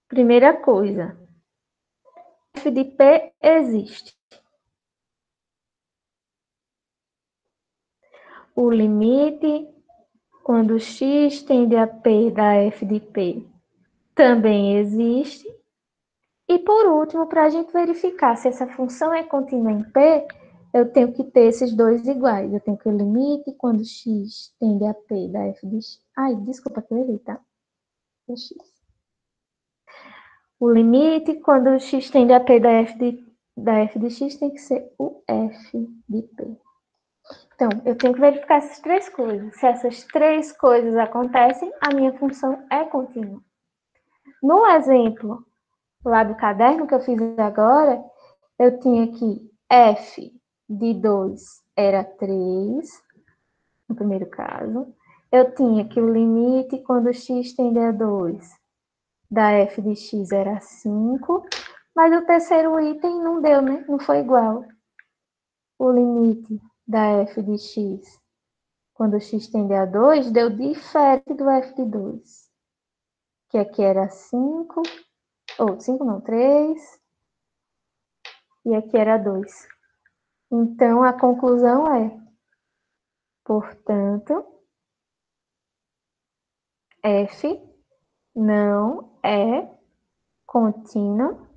[SPEAKER 1] primeira coisa, f de P existe. O limite quando x tende a P da f de P também existe. E por último, para a gente verificar se essa função é contínua em P, eu tenho que ter esses dois iguais. Eu tenho que o limite quando x tende a P da f de x. Ai, desculpa que eu errei, tá? X. O limite quando x tende a P da f de x tem que ser o f de P. Então, eu tenho que verificar essas três coisas. Se essas três coisas acontecem, a minha função é contínua. No exemplo lá do caderno que eu fiz agora, eu tinha que f de 2 era 3, no primeiro caso. Eu tinha que o limite quando x tende a 2 da f de x era 5, mas o terceiro item não deu, né? Não foi igual. O limite da f de x quando x tende a 2 deu diferente do f de 2, que aqui era 5 Ou 5 não, 3. E aqui era 2. Então, a conclusão é, portanto, F não é contínuo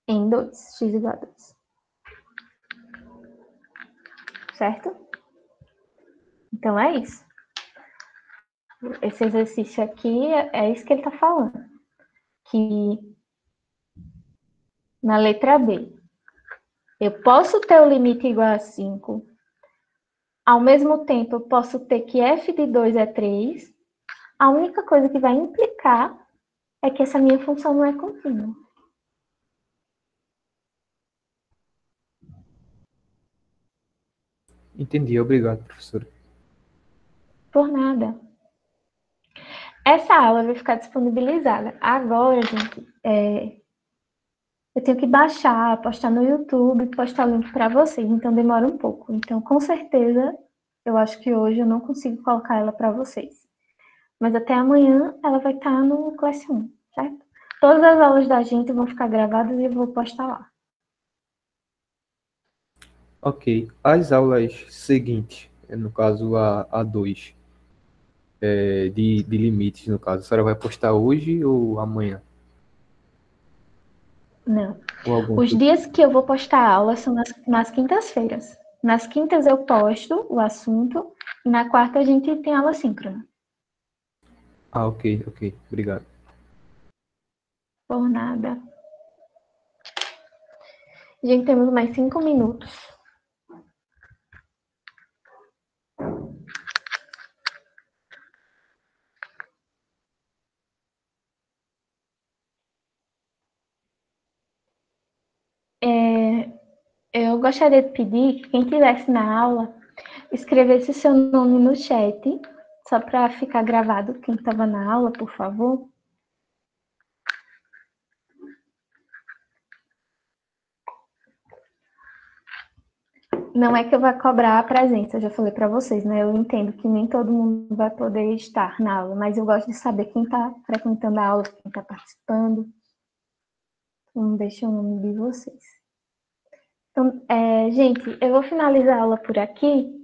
[SPEAKER 1] em 2, x igual a 2. Certo? Então, é isso. Esse exercício aqui é isso que ele está falando. Que na letra B, eu posso ter o limite igual a 5. Ao mesmo tempo, eu posso ter que f de 2 é 3. A única coisa que vai implicar é que essa minha função não é contínua.
[SPEAKER 5] Entendi, obrigado, professora.
[SPEAKER 1] Por nada. Essa aula vai ficar disponibilizada. Agora, gente, eu tenho que baixar, postar no YouTube, postar o link para vocês, então demora um pouco. Então, com certeza, eu acho que hoje eu não consigo colocar ela para vocês. Mas até amanhã ela vai estar no Classroom, certo? Todas as aulas da gente vão ficar gravadas e eu vou postar lá.
[SPEAKER 5] Ok. As aulas seguintes, no caso a 2, de limites, no caso, a senhora vai postar hoje ou amanhã?
[SPEAKER 1] Não.
[SPEAKER 5] Ou algum
[SPEAKER 1] Os
[SPEAKER 5] outro?
[SPEAKER 1] dias que eu vou postar aula são nas quintas-feiras. Nas quintas eu posto o assunto e na quarta a gente tem aula síncrona.
[SPEAKER 5] Ah, ok, ok. Obrigado.
[SPEAKER 1] Por nada. Gente, temos mais 5 minutos. Eu gostaria de pedir que quem estivesse na aula escrevesse seu nome no chat, só para ficar gravado quem estava na aula, por favor. Não é que eu vá cobrar a presença, eu já falei para vocês, né? Eu entendo que nem todo mundo vai poder estar na aula, mas eu gosto de saber quem está frequentando a aula, quem está participando. Então, deixa o nome de vocês. Então, gente, eu vou finalizar a aula por aqui.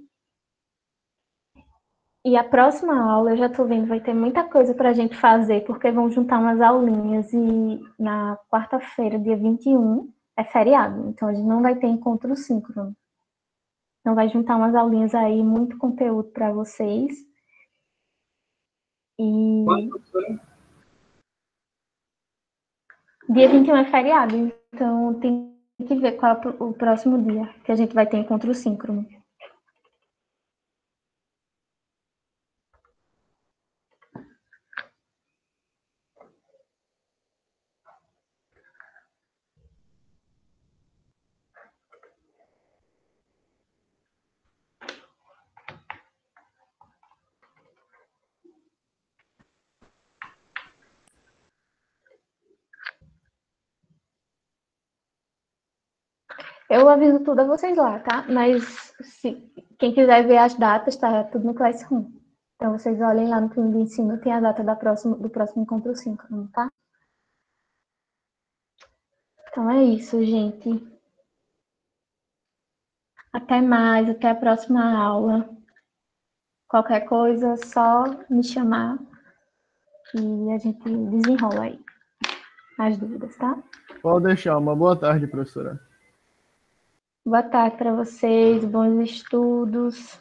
[SPEAKER 1] E a próxima aula, eu já estou vendo, vai ter muita coisa para a gente fazer, porque vão juntar umas aulinhas e na quarta-feira, dia 21, é feriado. Então, a gente não vai ter encontro síncrono. Então, vai juntar umas aulinhas aí, muito conteúdo para vocês. E dia 21 é feriado, então tem que ver qual é o próximo dia que a gente vai ter encontro síncrono. Eu aviso tudo a vocês lá, tá? Mas quem quiser ver as datas, tá tudo no Classroom. Então vocês olhem lá no plano de ensino, tem a data do próximo encontro síncrono, tá? Então é isso, gente. Até mais, até a próxima aula. Qualquer coisa, só me chamar e a gente desenrola aí as dúvidas, tá?
[SPEAKER 4] Pode deixar. Uma boa tarde, professora.
[SPEAKER 1] Boa tarde para vocês, bons estudos.